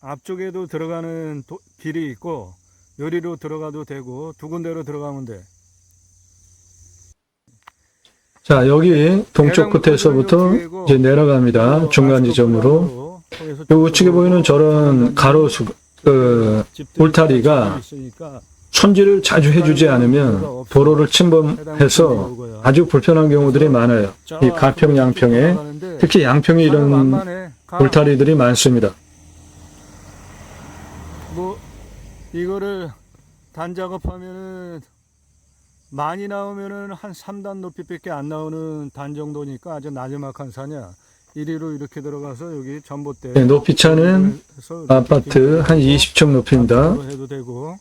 앞쪽에도 들어가는 길이 있고 요리로 들어가도 되고 두 군데로 들어가면 돼. 자, 여기 동쪽 끝에서부터 이제 내려갑니다. 중간 지점으로. 이 우측에 보이는 저런 가로수, 울타리가 손질을 자주 해주지 않으면 도로를 침범해서 아주 불편한 경우들이 많아요. 이 가평, 양평에, 특히 양평에 이런 울타리들이 많습니다. 뭐 이거를 단작업하면은 많이 나오면은 한 3단 높이밖에 안 나오는 단 정도니까 아주 나지막한 산이야. 이리로 이렇게 들어가서 여기 전봇대. 네, 높이 차는 아파트 한 20층 높이입니다. 해도 되고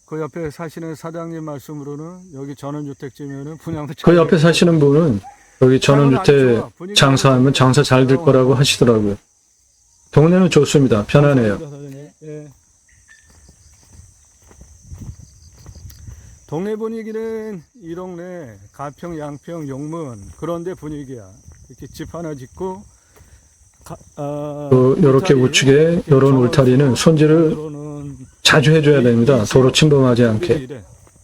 그 옆에 사시는 사장님 말씀으로는 여기 전원주택지면은 분양도 그 옆에 사시는 분은 여기 전원주택 장사하면 장사 잘 될 거라고 하시더라고요. 동네는 좋습니다. 편안해요. 예. 동네 분위기는 이 동네 가평, 양평, 용문 그런데 분위기야. 이렇게 집 하나 짓고 이렇게 우측에 이런 울타리는 손질을 자주 해줘야 됩니다. 도로 침범하지 않게.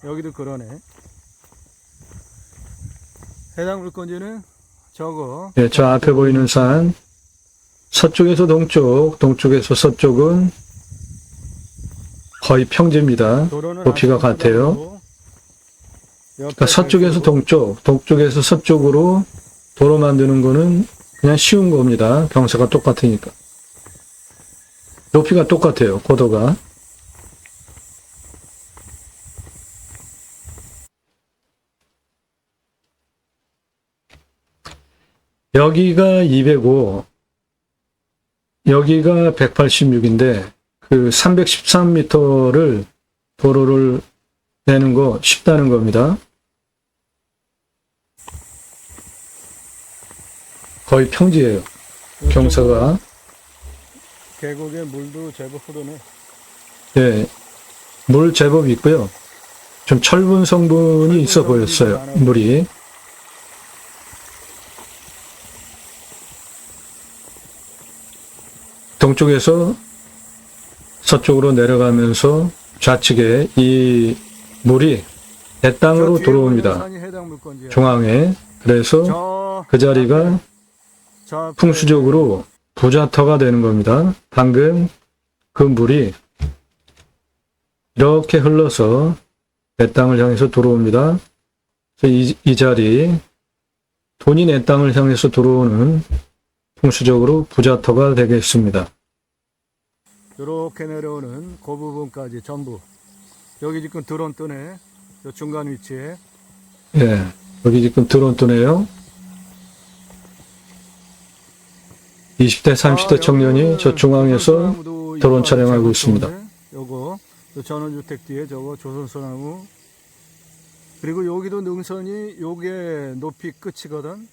여기도 그러네. 해당 물건지는 저거. 예, 저 앞에 보이는 산 서쪽에서 동쪽, 동쪽에서 서쪽은 거의 평지입니다. 높이가 같아요. 그러니까 서쪽에서 동쪽, 동쪽에서 서쪽으로 도로 만드는 거는 그냥 쉬운 겁니다. 경사가 똑같으니까. 높이가 똑같아요. 고도가. 여기가 205, 여기가 186인데 그 313m를 도로를 내는 거 쉽다는 겁니다. 거의 평지예요. 경사가. 계곡에 물도 제법 흐르네. 네, 물 제법 있고요. 좀 철분 성분이 있어 보였어요. 물이. 동쪽에서 서쪽으로 내려가면서 좌측에 이 물이 내 땅으로 들어옵니다. 중앙에. 그래서 그 자리가 풍수적으로 부자터가 되는 겁니다. 방금 그 물이 이렇게 흘러서 내 땅을 향해서 들어옵니다. 이 자리, 돈이 내 땅을 향해서 들어오는 풍수적으로 부자터가 되겠습니다. 이렇게 내려오는 그 부분까지 전부. 여기 지금 드론 뜨네. 저 중간 위치에. 예, 여기 지금 드론 뜨네요. 20대, 30대 청년이 저 중앙에서 드론 촬영하고 있습니다. 요거 전원주택 뒤에 저거 조선소나무 그리고 여기도 능선이 요게 높이 끝이거든.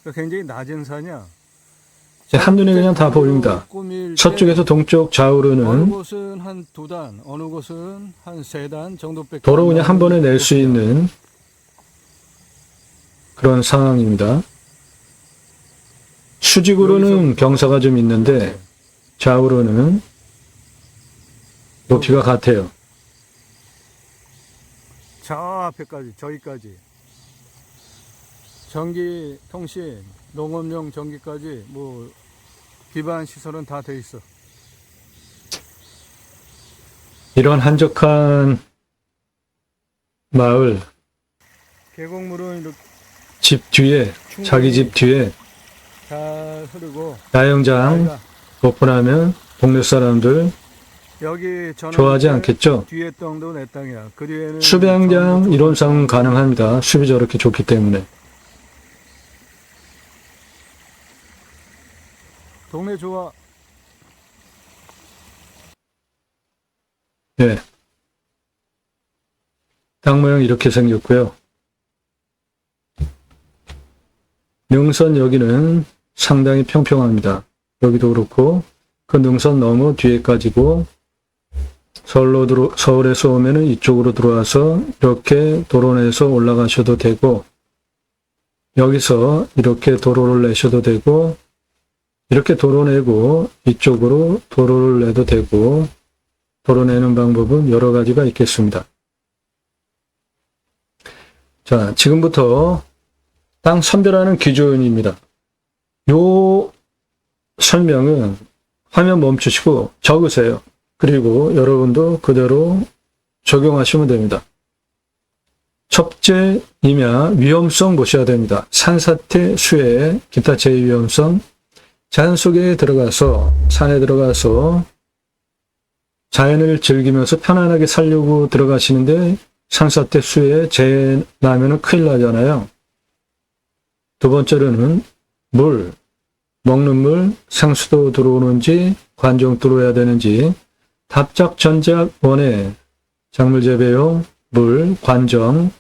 그러니까 굉장히 낮은 산이야. 한눈에 그냥 다 보입니다. 꾸밀 때 서쪽에서 동쪽 어느 좌우로는 곳은 한 2단, 어느 곳은 한 3단 정도밖에 도로 안 그냥 한 번에 나오는 낼 수 높이야. 있는 그런 상황입니다. 수직으로는 여기서부터 경사가 좀 있는데 좌우로는 높이가 같아요. 저 앞에까지, 저기까지. 전기, 통신, 농업용 전기까지 뭐 기반 시설은 다 돼 있어. 이런 한적한 마을, 계곡물은 이렇게 집 뒤에, 자기 집 뒤에 잘 흐르고 야영장 여기가 오픈하면 동네 사람들 여기 저는 좋아하지 않겠죠? 뒤에 땅도 내 땅이야. 그 뒤에는 수배양장 전부 이론상 가능합니다. 숲이 저렇게 좋기 때문에. 동네 좋아. 네. 땅 모양 이렇게 생겼고요. 능선 여기는 상당히 평평합니다. 여기도 그렇고 그 능선 너무 뒤에까지고 서울에서 오면은 이쪽으로 들어와서 이렇게 도로 내서 올라가셔도 되고 여기서 이렇게 도로를 내셔도 되고 이렇게 도로 내고 이쪽으로 도로를 내도 되고 도로 내는 방법은 여러 가지가 있겠습니다. 자, 지금부터 땅 선별하는 기준입니다. 요 설명은 화면 멈추시고 적으세요. 그리고 여러분도 그대로 적용하시면 됩니다. 첫째, 임야, 위험성 보셔야 됩니다. 산사태, 수해, 기타 재해 위험성, 자연 속에 들어가서, 산에 들어가서 자연을 즐기면서 편안하게 살려고 들어가시는데 산사태, 수해, 재해 나면은 큰일 나잖아요. 두 번째로는 물, 먹는 물, 상수도 들어오는지, 관정 들어와야 되는지, 답작, 전작, 원해, 작물 재배용, 물, 관정,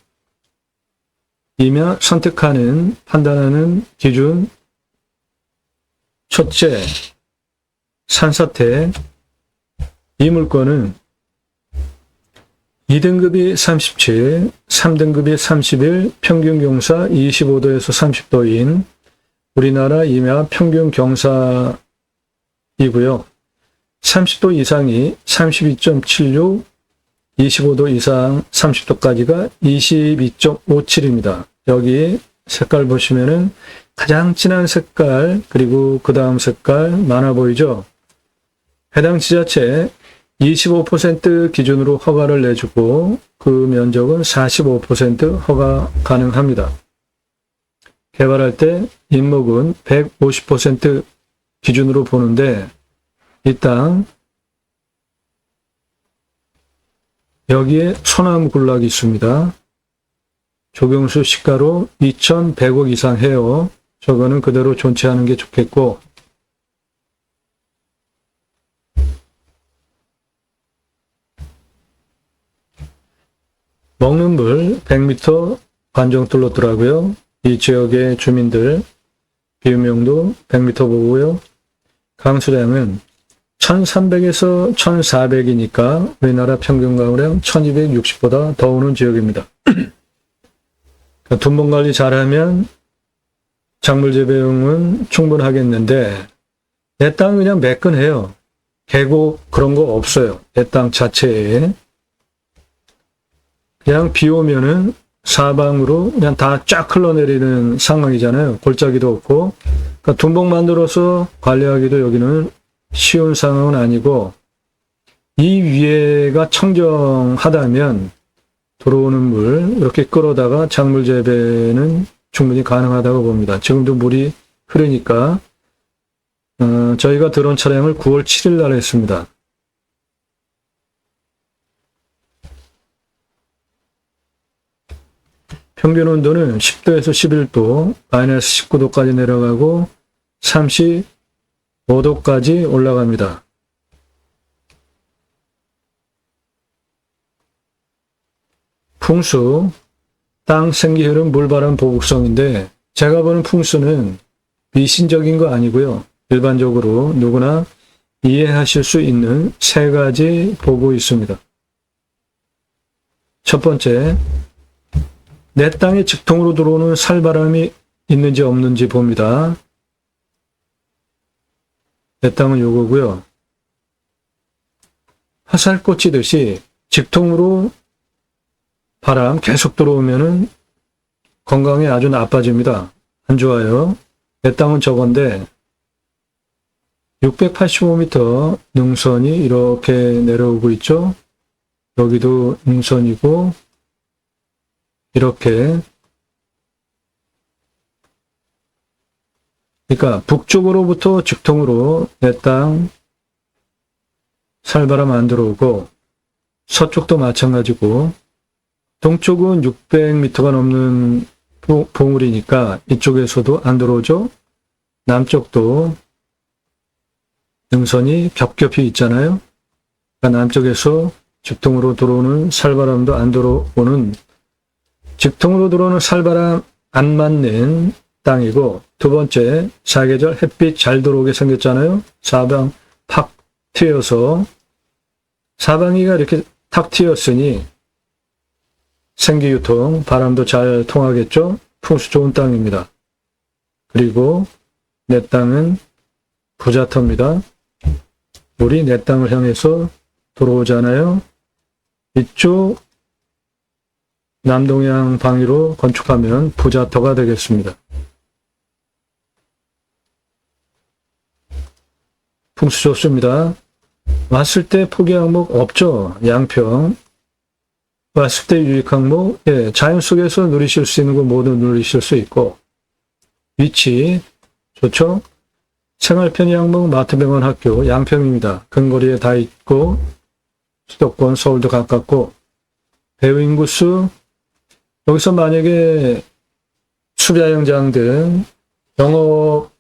임야 선택하는, 판단하는 기준, 첫째, 산사태, 이 물건은 2등급이 37, 3등급이 31, 평균 경사 25도에서 30도인 우리나라 임야 평균 경사이고요. 30도 이상이 32.76, 25도 이상 30도까지가 22.57입니다. 여기 색깔 보시면은 가장 진한 색깔 그리고 그 다음 색깔 많아 보이죠? 해당 지자체 25% 기준으로 허가를 내주고 그 면적은 45% 허가 가능합니다. 개발할 때 인목은 150% 기준으로 보는데 이 땅 여기에 소나무 군락이 있습니다. 조경수 시가로 2,100억 이상 해요. 저거는 그대로 존치하는 게 좋겠고 먹는 물 100m 관정 뚫었더라고요. 이 지역의 주민들 비움용도 100m 보고요. 강수량은 1300에서 1400이니까 우리나라 평균 가물량 1260보다 더 오는 지역입니다. 그러니까 둔봉관리 잘하면 작물 재배용은 충분하겠는데 내 땅은 그냥 매끈해요. 계곡 그런 거 없어요. 내 땅 자체에. 그냥 비 오면은 사방으로 그냥 다 쫙 흘러내리는 상황이잖아요. 골짜기도 없고. 그러니까 둔봉 만들어서 관리하기도 여기는 쉬운 상황은 아니고 이 위에가 청정하다면 들어오는 물 이렇게 끌어다가 작물 재배는 충분히 가능하다고 봅니다. 지금도 물이 흐르니까 저희가 드론 촬영을 9월 7일 날 했습니다. 평균 온도는 10도에서 11도, 마이너스 19도까지 내려가고 35도까지 올라갑니다. 풍수, 땅, 생기, 흐름, 물바람, 보국성인데 제가 보는 풍수는 미신적인 거 아니고요. 일반적으로 누구나 이해하실 수 있는 세 가지 보고 있습니다. 첫 번째, 내 땅에 직통으로 들어오는 살바람이 있는지 없는지 봅니다. 내 땅은 요거고요. 화살 꽂히듯이 직통으로 바람 계속 들어오면은 건강에 아주 나빠집니다. 안 좋아요. 내 땅은 저건데 685m 능선이 이렇게 내려오고 있죠. 여기도 능선이고 이렇게, 그러니까 북쪽으로부터 직통으로 내 땅 살바람 안 들어오고 서쪽도 마찬가지고 동쪽은 600m가 넘는 봉우리니까 이쪽에서도 안 들어오죠. 남쪽도 능선이 겹겹이 있잖아요. 그러니까 남쪽에서 직통으로 들어오는 살바람도 안 들어오는, 직통으로 들어오는 살바람 안 맞는 땅이고, 두 번째, 사계절 햇빛 잘 들어오게 생겼잖아요. 사방 팍 트여서, 사방이가 이렇게 탁 트였으니 생기유통, 바람도 잘 통하겠죠. 풍수 좋은 땅입니다. 그리고 내 땅은 부자터입니다. 물이 내 땅을 향해서 들어오잖아요. 이쪽 남동향 방위로 건축하면 부자터가 되겠습니다. 풍수 좋습니다. 왔을 때 포기 항목 없죠. 양평. 왔을 때 유익 항목, 예, 자연 속에서 누리실 수 있는 거 모두 누리실 수 있고, 위치 좋죠. 생활 편의 항목 마트병원 학교 양평입니다. 근거리에 다 있고 수도권 서울도 가깝고, 배우 인구수 여기서 만약에 수자영장 등 영업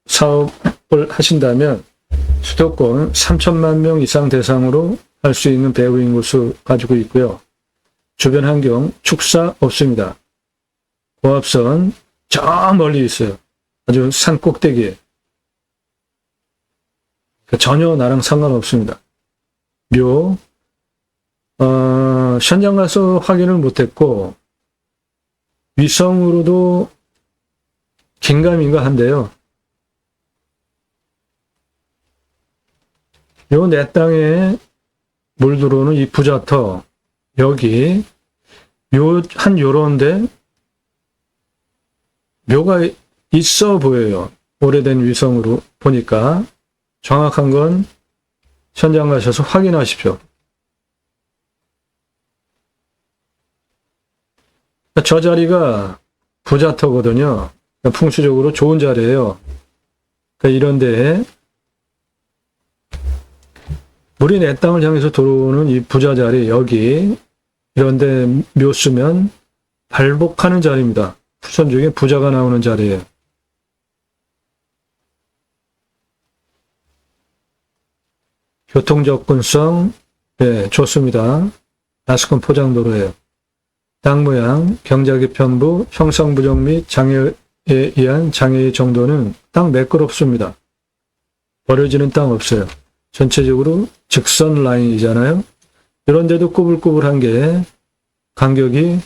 사업을 하신다면 수도권 3천만 명 이상 대상으로 할 수 있는 배우 인구수 가지고 있고요. 주변 환경 축사 없습니다. 고압선 저 멀리 있어요. 아주 산 꼭대기에. 전혀 나랑 상관없습니다. 묘, 현장 가서 확인을 못했고 위성으로도 긴가민가 한데요. 요 내 땅에 물 들어오는 이 부자터, 여기 한 요런데 묘가 있어 보여요. 오래된 위성으로 보니까. 정확한 건 현장 가셔서 확인하십시오. 저 자리가 부자터거든요. 풍수적으로 좋은 자리예요. 이런 데에 물이 내 땅을 향해서 들어오는 이 부자 자리, 여기 이런 데 묘 쓰면 발복하는 자리입니다. 후손 중에 부자가 나오는 자리예요. 교통 접근성, 네, 좋습니다. 나스콘 포장도로예요. 땅 모양, 경작의 편부, 형상 부정 및 장애에 의한 장애의 정도는 땅 매끄럽습니다. 버려지는 땅 없어요. 전체적으로 직선 라인이잖아요. 이런 데도 꾸불꾸불한 게 간격이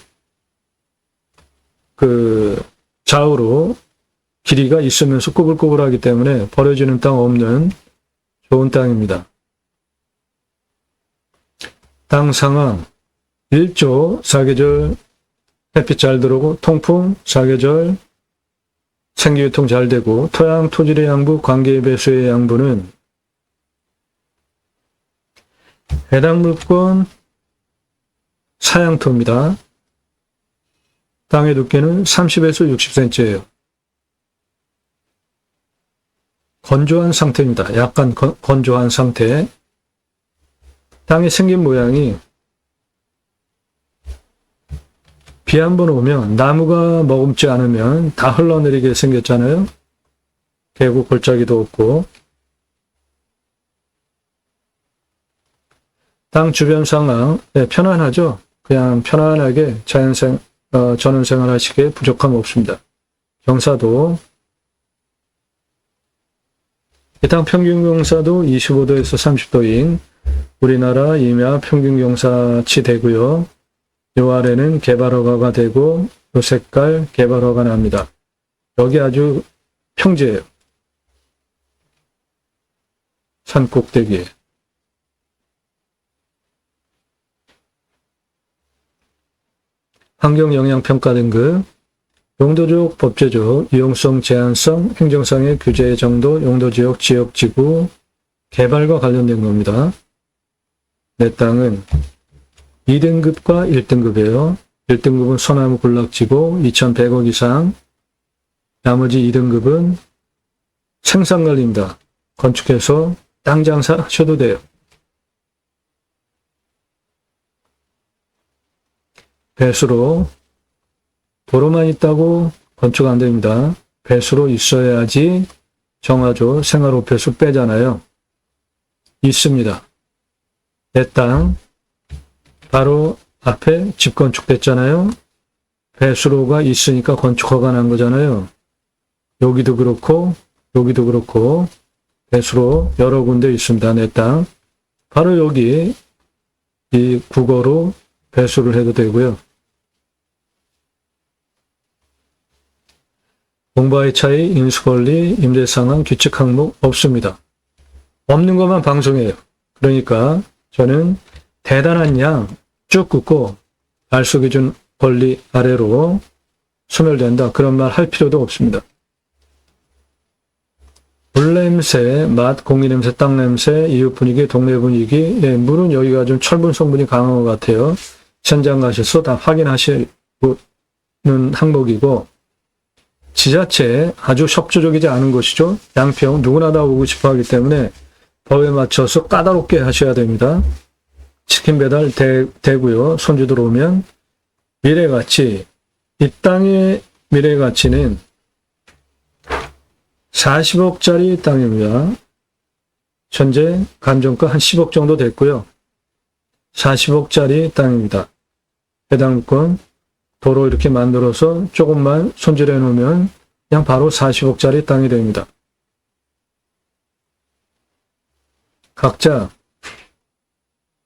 좌우로 길이가 있으면서 꾸불꾸불하기 때문에 버려지는 땅 없는 좋은 땅입니다. 땅 상황, 일조, 사계절, 햇빛 잘 들어오고, 통풍, 사계절, 생기유통 잘 되고, 토양, 토질의 양부, 관계 배수의 양부는 해당 물권 사양토입니다. 땅의 두께는 30에서 60cm예요. 건조한 상태입니다. 약간 건조한 상태. 땅이 생긴 모양이 비 한 번 오면 나무가 머금지 않으면 다 흘러내리게 생겼잖아요. 계곡 골짜기도 없고. 땅 주변 상황, 네, 편안하죠. 그냥 편안하게 전원생활 하시기에 부족함 없습니다. 경사도 해당 평균 경사도 25도에서 30도인 우리나라 임야 평균 경사치 되고요. 요 아래는 개발허가가 되고 요 색깔 개발허가 납니다. 여기 아주 평지예요. 산 꼭대기에. 환경영향평가 등급, 용도적, 법제적, 유용성, 제한성, 행정상의 규제 정도, 용도지역, 지역지구, 개발과 관련된 겁니다. 내 땅은 2등급과 1등급이에요. 1등급은 소나무 군락지고 2,100억 이상, 나머지 2등급은 생산관리입니다. 건축해서 땅 장사하셔도 돼요. 배수로, 도로만 있다고 건축 안 됩니다. 배수로 있어야지 정화조, 생활호폐수 빼잖아요. 있습니다. 내 땅 바로 앞에 집 건축됐잖아요. 배수로가 있으니까 건축허가 난 거잖아요. 여기도 그렇고 여기도 그렇고 배수로 여러 군데 있습니다. 내 땅 바로 여기 이 국어로 배수를 해도 되고요. 공바의 차이, 인수권리, 임대상황, 규칙 항목 없습니다. 없는 것만 방송해요. 그러니까 저는 대단한 양 쭉 긋고 알속기준 권리 아래로 소멸된다. 그런 말 할 필요도 없습니다. 물 냄새, 맛, 공기 냄새, 땅 냄새, 이웃 분위기, 동네 분위기. 예, 물은 여기가 좀 철분 성분이 강한 것 같아요. 현장 가셔서 다 확인하시는 항목이고, 지자체 아주 협조적이지 않은 것이죠. 양평 누구나 다 오고 싶어 하기 때문에 법에 맞춰서 까다롭게 하셔야 됩니다. 치킨 배달 되고요. 손주들 오면 미래가치, 이 땅의 미래가치는 40억짜리 땅입니다. 현재 감정가 한 10억 정도 됐고요. 40억짜리 땅입니다. 해당 물건 도로 이렇게 만들어서 조금만 손질해 놓으면 그냥 바로 40억짜리 땅이 됩니다. 각자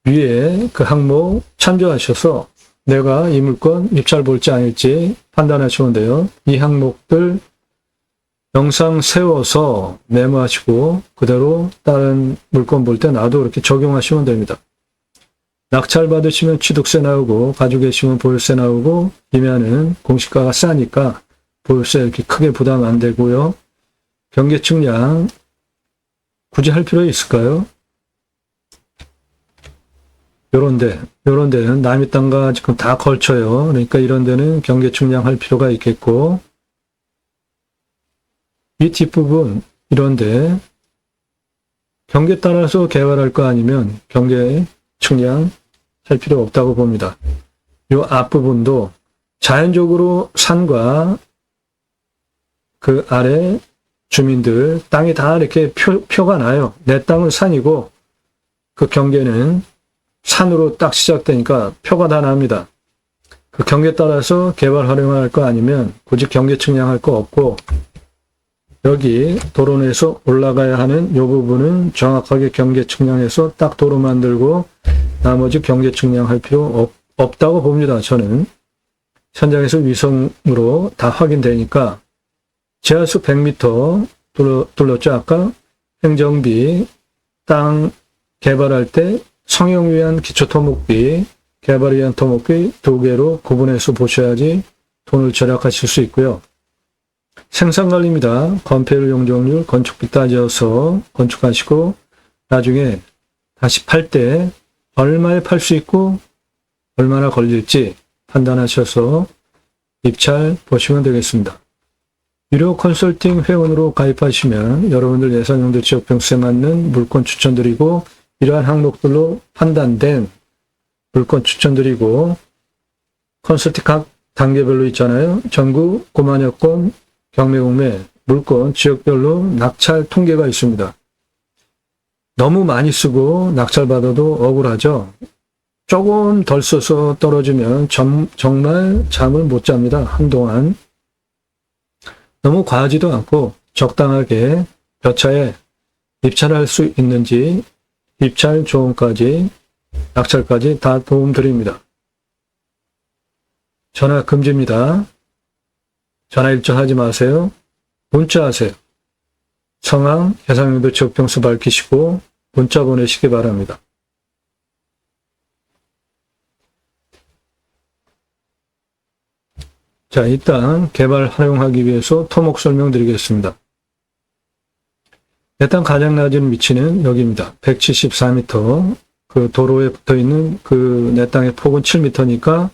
위에 그 항목 참조하셔서 내가 이 물건 입찰 볼지 아닐지 판단하시면 돼요. 이 항목들 영상 세워서 메모하시고 그대로 다른 물건 볼 때 나도 이렇게 적용하시면 됩니다. 낙찰 받으시면 취득세 나오고 가지고 계시면 보유세 나오고 임야는 공시가가 싸니까 보유세 이렇게 크게 부담 안 되고요. 경계 측량 굳이 할 필요 있을까요? 요런 데는 남의 땅과 지금 다 걸쳐요. 그러니까 이런 데는 경계 측량할 필요가 있겠고 이 뒷부분 이런데 경계 따라서 개발할 거 아니면 경계 측량 할 필요 없다고 봅니다. 이 앞부분도 자연적으로 산과 그 아래 주민들 땅이 다 이렇게 표가 나요. 내 땅은 산이고 그 경계는 산으로 딱 시작되니까 표가 다 납니다. 그 경계 따라서 개발 활용할 거 아니면 굳이 경계 측량할 거 없고 여기 도로 내에서 올라가야 하는 이 부분은 정확하게 경계 측량해서 딱 도로 만들고 나머지 경계 측량할 필요 없다고 봅니다. 저는 현장에서 위성으로 다 확인되니까 지하수 100m 둘렀죠. 아까 행정비, 땅 개발할 때 성형 위한 기초토목비, 개발을 위한 토목비 두 개로 구분해서 보셔야지 돈을 절약하실 수 있고요. 생산관리입니다. 건폐율, 용적률, 건축비 따져서 건축하시고 나중에 다시 팔 때 얼마에 팔 수 있고 얼마나 걸릴지 판단하셔서 입찰 보시면 되겠습니다. 유료 컨설팅 회원으로 가입하시면 여러분들 예산용도 지역병수에 맞는 물건 추천드리고 이러한 항목들로 판단된 물건 추천드리고 컨설팅 각 단계별로 있잖아요. 전국 9만여 건 경매공매 물건 지역별로 낙찰 통계가 있습니다. 너무 많이 쓰고 낙찰받아도 억울하죠. 조금 덜 써서 떨어지면 정말 잠을 못 잡니다. 한동안. 너무 과하지도 않고 적당하게 벼차에 입찰할 수 있는지 입찰 조언까지 낙찰까지 다 도움드립니다. 전화 금지입니다. 전화 일정하지 마세요. 문자하세요. 성함, 해상용도 적병수 밝히시고 문자 보내시기 바랍니다. 자, 일단 개발 활용하기 위해서 토목 설명드리겠습니다. 일단 가장 낮은 위치는 여기입니다. 174m. 그 도로에 붙어 있는 그 내 땅의 폭은 7m니까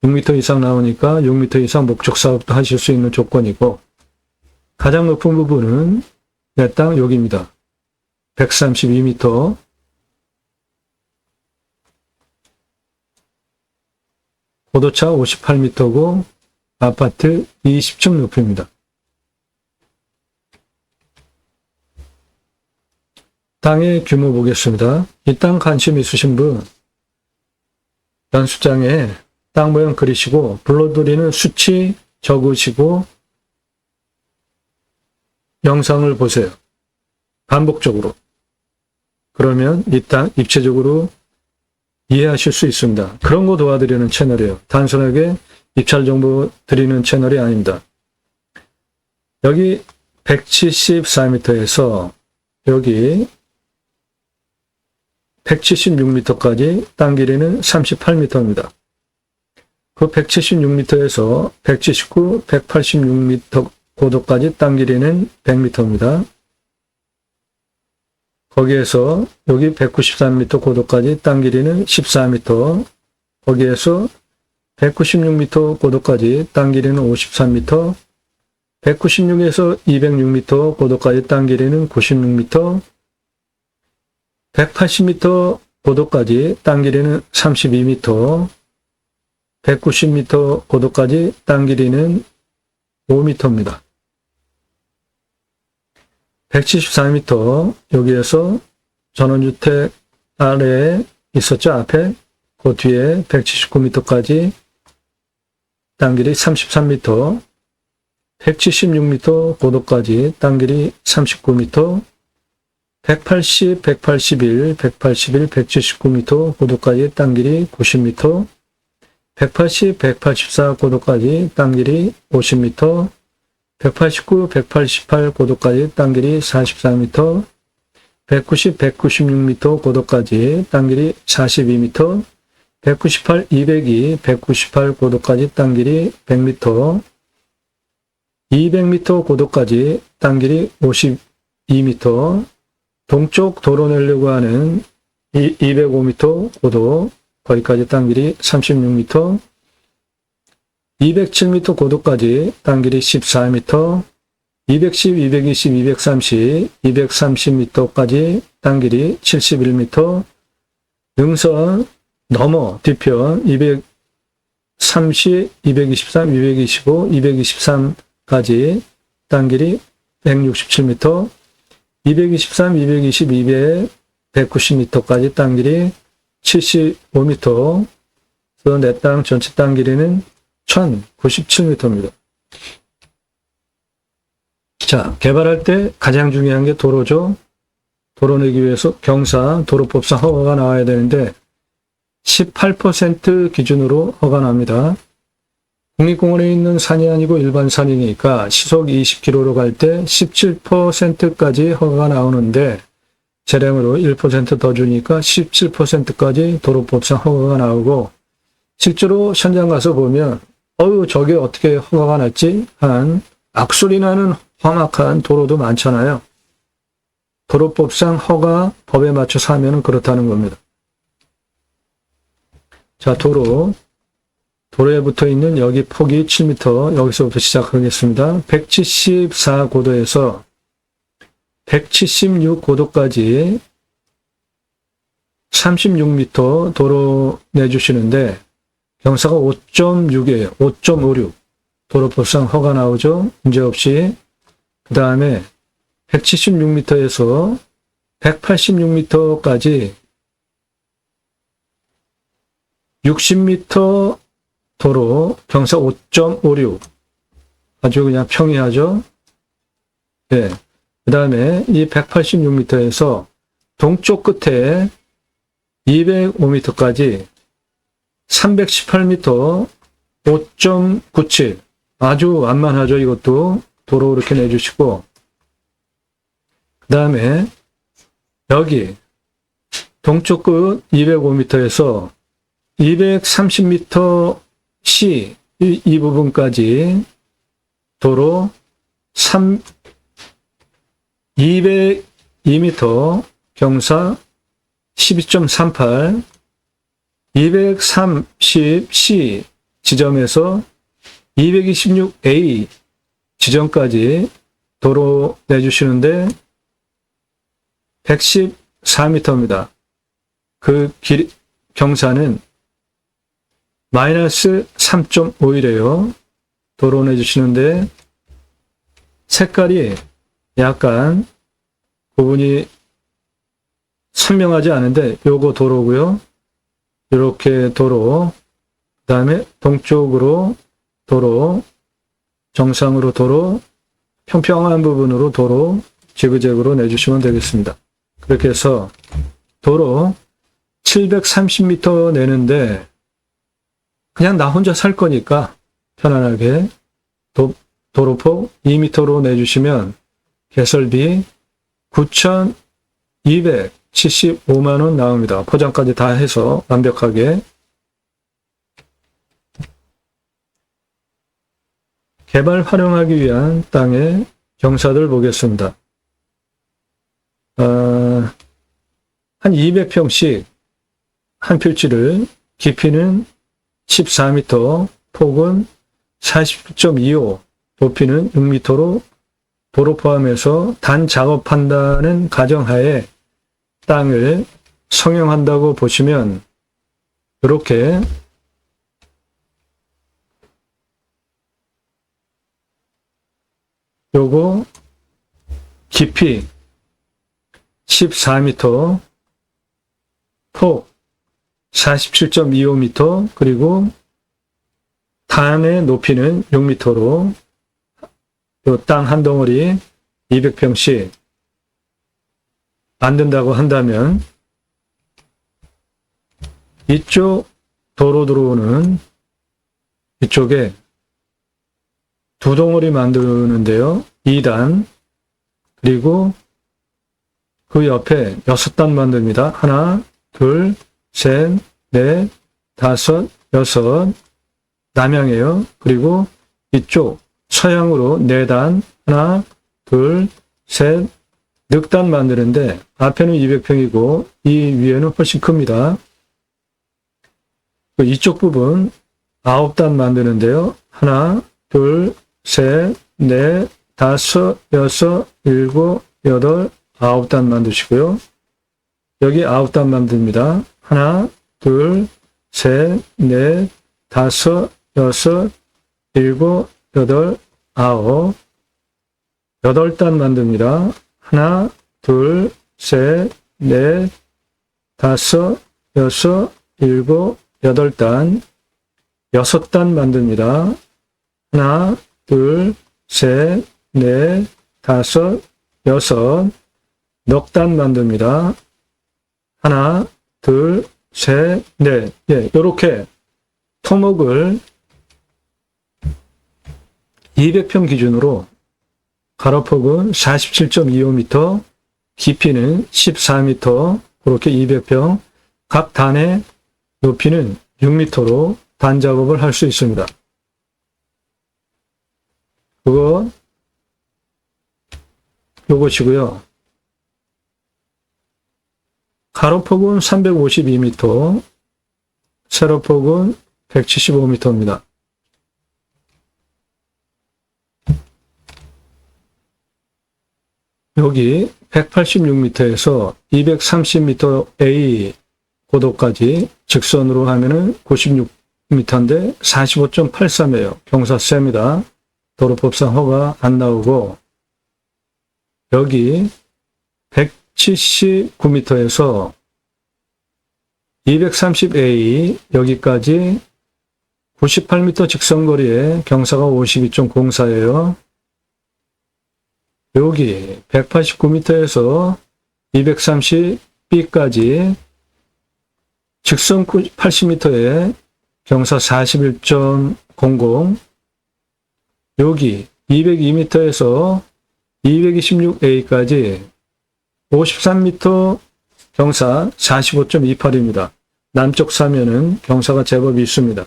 6m 이상 나오니까 6m 이상 목적 사업도 하실 수 있는 조건이고, 가장 높은 부분은 내 땅 여기입니다. 132m. 고도차 58m고 아파트 20층 높이입니다. 땅의 규모 보겠습니다. 이 땅 관심 있으신 분 연습장에 땅 모양 그리시고 불러드리는 수치 적으시고 영상을 보세요. 반복적으로. 그러면 이 땅 입체적으로 이해하실 수 있습니다. 그런 거 도와드리는 채널이에요. 단순하게 입찰 정보 드리는 채널이 아닙니다. 여기 174m에서 여기 176m까지 땅 길이는 38m입니다. 그 176m에서 179, 186m 고도까지 땅 길이는 100m입니다. 거기에서 여기 193m 고도까지 땅 길이는 14m, 거기에서 196m 고도까지 땅 길이는 53m, 196에서 206m 고도까지 땅 길이는 96m, 180m 고도까지 땅 길이는 32m, 190m 고도까지 땅 길이는 5m입니다. 174m 여기에서 전원주택 아래에 있었죠. 앞에 그 뒤에 179m까지 땅 길이 33m, 176m 고도까지 땅 길이 39m, 180, 181, 181, 179m 고도까지 땅 길이 90m, 180, 184 고도까지 땅 길이 50m, 189, 188 고도까지 땅 길이 44m, 190, 196m 고도까지 땅 길이 42m, 198, 202, 198 고도까지 땅 길이 100m, 200m 고도까지 땅 길이 52m, 동쪽 도로 내려고 하는 205m 고도, 거기까지 땅 길이 36m, 207m 고도까지 땅 길이 14m, 210, 220, 230, 230m까지 땅 길이 71m, 능선 넘어 뒤편 230, 223, 225, 223까지 땅 길이 167m, 223, 220, 200, 190m까지 땅 길이 75m, 그래서 내 땅 전체 땅 길이는 1097m입니다. 자, 개발할 때 가장 중요한 게 도로죠. 도로 내기 위해서 경사, 도로법상 허가가 나와야 되는데 18% 기준으로 허가 납니다. 국립공원에 있는 산이 아니고 일반 산이니까 시속 20km로 갈 때 17%까지 허가가 나오는데 재량으로 1% 더 주니까 17%까지 도로법상 허가가 나오고, 실제로 현장 가서 보면 저게 어떻게 허가가 났지? 한 악소리 나는 험악한 도로도 많잖아요. 도로법상 허가 법에 맞춰서 하면 그렇다는 겁니다. 자, 도로에 붙어 있는 여기 폭이 7m, 여기서부터 시작하겠습니다. 174고도에서 176고도까지 36m 도로 내주시는데 경사가 5.6이에요. 5.56. 도로법상 허가 나오죠. 문제없이. 그 다음에 176m에서 186m까지 60m 도로 경사 5.56. 아주 그냥 평이하죠. 예. 그 다음에 이 186m에서 동쪽 끝에 205m까지 318m 5.97. 아주 완만하죠. 이것도 도로 이렇게 내주시고, 그 다음에 여기 동쪽 끝 205m에서 230m C 이 부분까지 도로 202m 경사 12.38, 230C 지점에서 226A 지점까지 도로 내주시는데 114m입니다. 그 경사는 마이너스 3.5이래요. 도로 내주시는데 색깔이 약간 구분이 선명하지 않은데 요거 도로고요. 이렇게 도로, 그 다음에 동쪽으로 도로, 정상으로 도로, 평평한 부분으로 도로, 지그재그로 내주시면 되겠습니다. 그렇게 해서 도로 730m 내는데 그냥 나 혼자 살 거니까 편안하게 도로폭 2m로 내주시면 개설비 9,275만 원 나옵니다. 포장까지 다 해서 완벽하게. 개발 활용하기 위한 땅의 경사들 보겠습니다. 한 200평씩 한 필지를 깊이는 14m, 폭은 49.25, 높이는 6m로 도로 포함해서 단 작업한다는 가정하에 땅을 성형한다고 보시면 이렇게 요거 깊이 14m, 폭 47.25m, 그리고 단의 높이는 6m로 요 땅 한 덩어리 200평씩 만든다고 한다면 이쪽 도로 들어오는 이쪽에 두 덩어리 만드는데요. 2단, 그리고 그 옆에 6단 만듭니다. 하나, 둘, 셋, 넷, 다섯, 여섯, 남향이에요. 그리고 이쪽 서향으로 4단, 하나, 둘, 셋, 늑단 만드는데 앞에는 200평이고 이 위에는 훨씬 큽니다. 이쪽 부분 9단 만드는데요. 하나, 둘, 셋, 넷, 다섯, 여섯, 일곱, 여덟, 9단 만드시고요. 여기 9단 만듭니다. 하나, 둘, 셋, 넷, 다섯, 여섯, 일곱, 여덟, 9. 8단 만듭니다. 하나, 둘, 셋, 넷, 다섯, 여섯, 일곱, 8단. 6단 만듭니다. 하나, 둘, 셋, 넷, 다섯, 여섯. 넉 단 만듭니다. 하나, 둘, 셋, 넷. 예, 요렇게 토목을 200평 기준으로 가로폭은 47.25m, 깊이는 14m, 그렇게 200평, 각 단의 높이는 6m로 단 작업을 할 수 있습니다. 요것이고요. 가로폭은 352m, 세로폭은 175m입니다. 여기 186m에서 230m A 고도까지 직선으로 하면은 96m인데 45.83이에요. 경사 셉니다. 도로법상 허가 안 나오고, 여기 179m에서 230A 여기까지 98m 직선거리에 경사가 52.04예요. 여기 189m에서 230B까지 직선 80m에 경사 41.00, 여기 202m에서 226A까지 53m 경사 45.28입니다. 남쪽 사면은 경사가 제법 있습니다.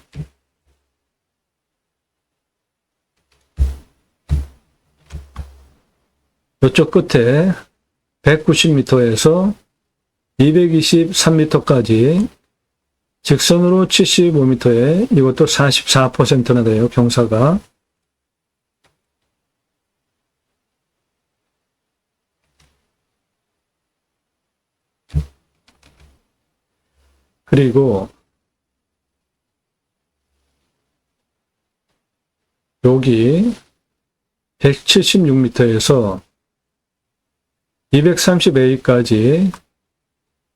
이쪽 끝에 190m에서 223m까지 직선으로 75m에 이것도 44%나 돼요. 경사가. 그리고 여기 176m에서 230A까지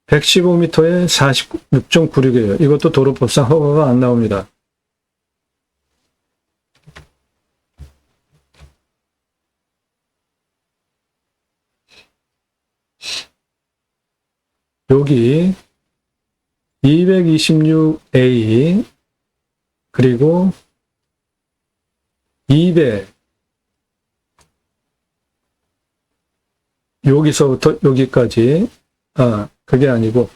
115m에 46.96이에요. 이것도 도로법상 허가가 안 나옵니다. 여기 226A 그리고 200 여기서부터 여기까지 그게 아니고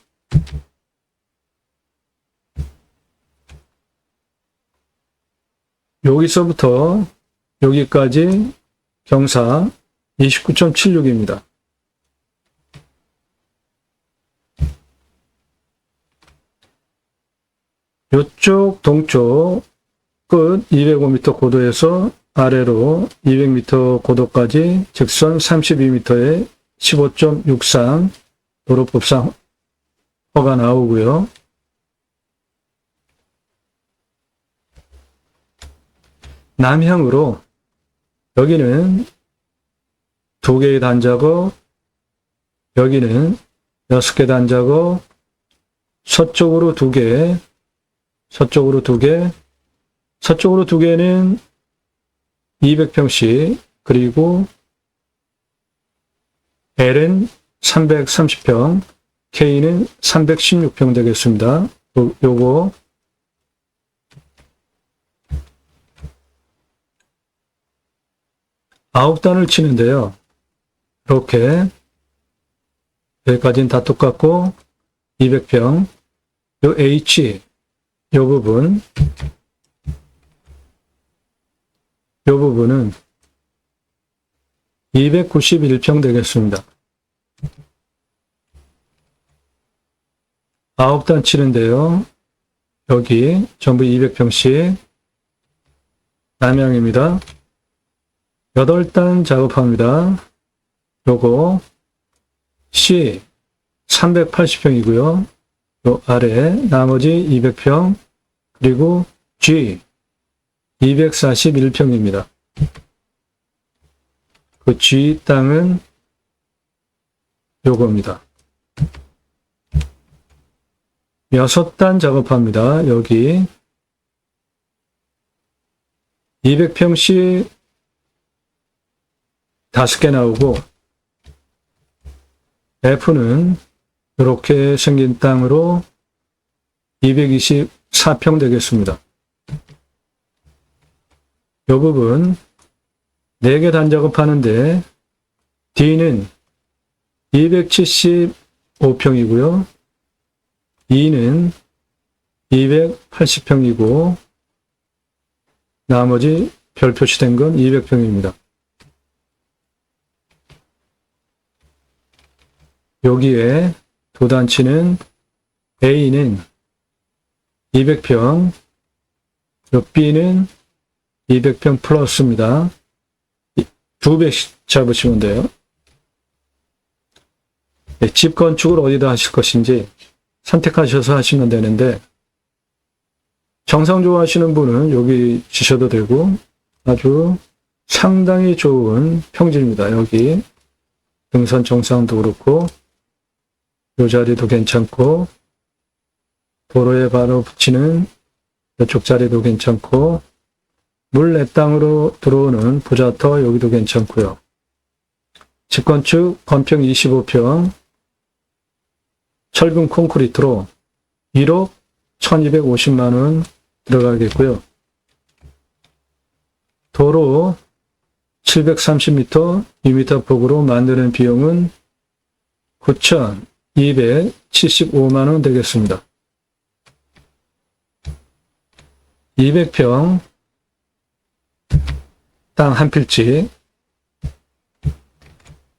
여기서부터 여기까지 경사 29.76입니다. 이쪽 동쪽 끝 205m 고도에서 아래로 200m 고도까지 직선 32m에 15.63 도로법상 허가 나오고요. 남향으로 여기는 2개의 단작업, 여기는 6개 단작업, 서쪽으로 2개, 서쪽으로 2개, 서쪽으로 2개는 200평씩, 그리고 L은 330평, K는 316평 되겠습니다. 요거 아홉 단을 치는데요. 이렇게 여기까지는 다 똑같고 200평, 요 H 요 부분은 291평 되겠습니다. 9단 치는데요. 여기 전부 200평씩 남향입니다. 8단 작업합니다. 요거 C 380평이고요. 요 아래 나머지 200평 그리고 G 241평입니다. 그 G 땅은 요겁니다. 6단 작업합니다. 여기 200평씩 5개 나오고 F는 이렇게 생긴 땅으로 224평 되겠습니다. 이 부분 4개 단작업하는데 D는 275평이고요. E는 280평이고 나머지 별 표시된 건 200평입니다. 여기에 도단치는 A는 200평, 요 B는 200평 플러스입니다. 2배씩 잡으시면 돼요. 집 건축을 어디다 하실 것인지 선택하셔서 하시면 되는데 정상 좋아하시는 분은 여기 지셔도 되고 아주 상당히 좋은 평지입니다. 여기 등산 정상도 그렇고 요 자리도 괜찮고 도로에 바로 붙이는 이쪽 자리도 괜찮고, 물 내 땅으로 들어오는 부자터 여기도 괜찮고요. 집건축 건평 25평, 철근 콘크리트로 1억 1250만원 들어가겠고요. 도로 730m, 2m 폭으로 만드는 비용은 9,275만원 되겠습니다. 200평 땅 한 필지,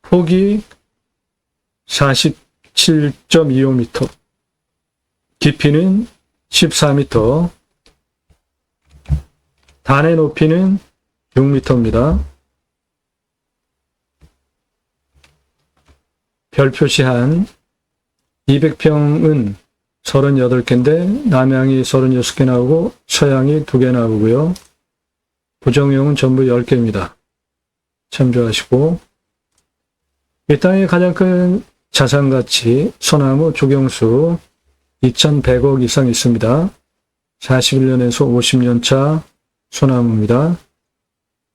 폭이 47.25m, 깊이는 14m, 단의 높이는 6m입니다. 별 표시한 200평은 38개인데 남향이 36개 나오고 서향이 2개 나오고요. 부정용은 전부 10개입니다. 참조하시고, 이 땅의 가장 큰 자산가치 소나무 조경수 2,100억 이상 있습니다. 41년에서 50년 차 소나무입니다.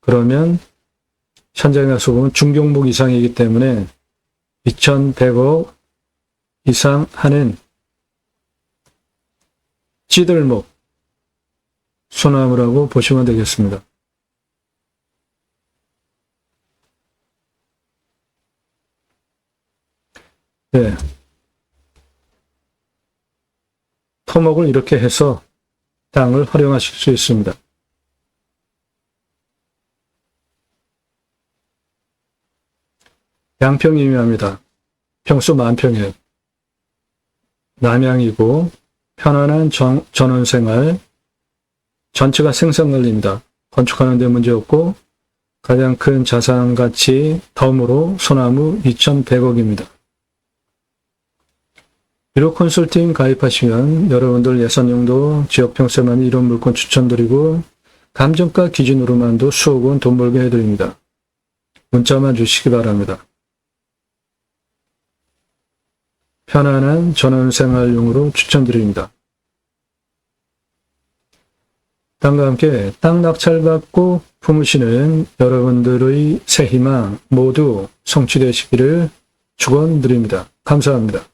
그러면 현장에 가서 보면 중경목 이상이기 때문에 2,100억 이상 하는 찌들목 소나무라고 보시면 되겠습니다. 네. 토목을 이렇게 해서 땅을 활용하실 수 있습니다. 양평이 유명합니다. 평수 10,000평이에요. 남향이고 편안한 전원생활, 전체가 생산관리입니다. 건축하는 데 문제 없고 가장 큰 자산가치 덤으로 소나무 2,100억입니다. 유로 컨설팅 가입하시면 여러분들 예산용도 지역평세만 이런 물건 추천드리고 감정가 기준으로만도 수억 원 돈 벌게 해드립니다. 문자만 주시기 바랍니다. 편안한 전원생활용으로 추천드립니다. 땅과 함께 땅 낙찰받고 품으시는 여러분들의 새 희망 모두 성취되시기를 축원드립니다. 감사합니다.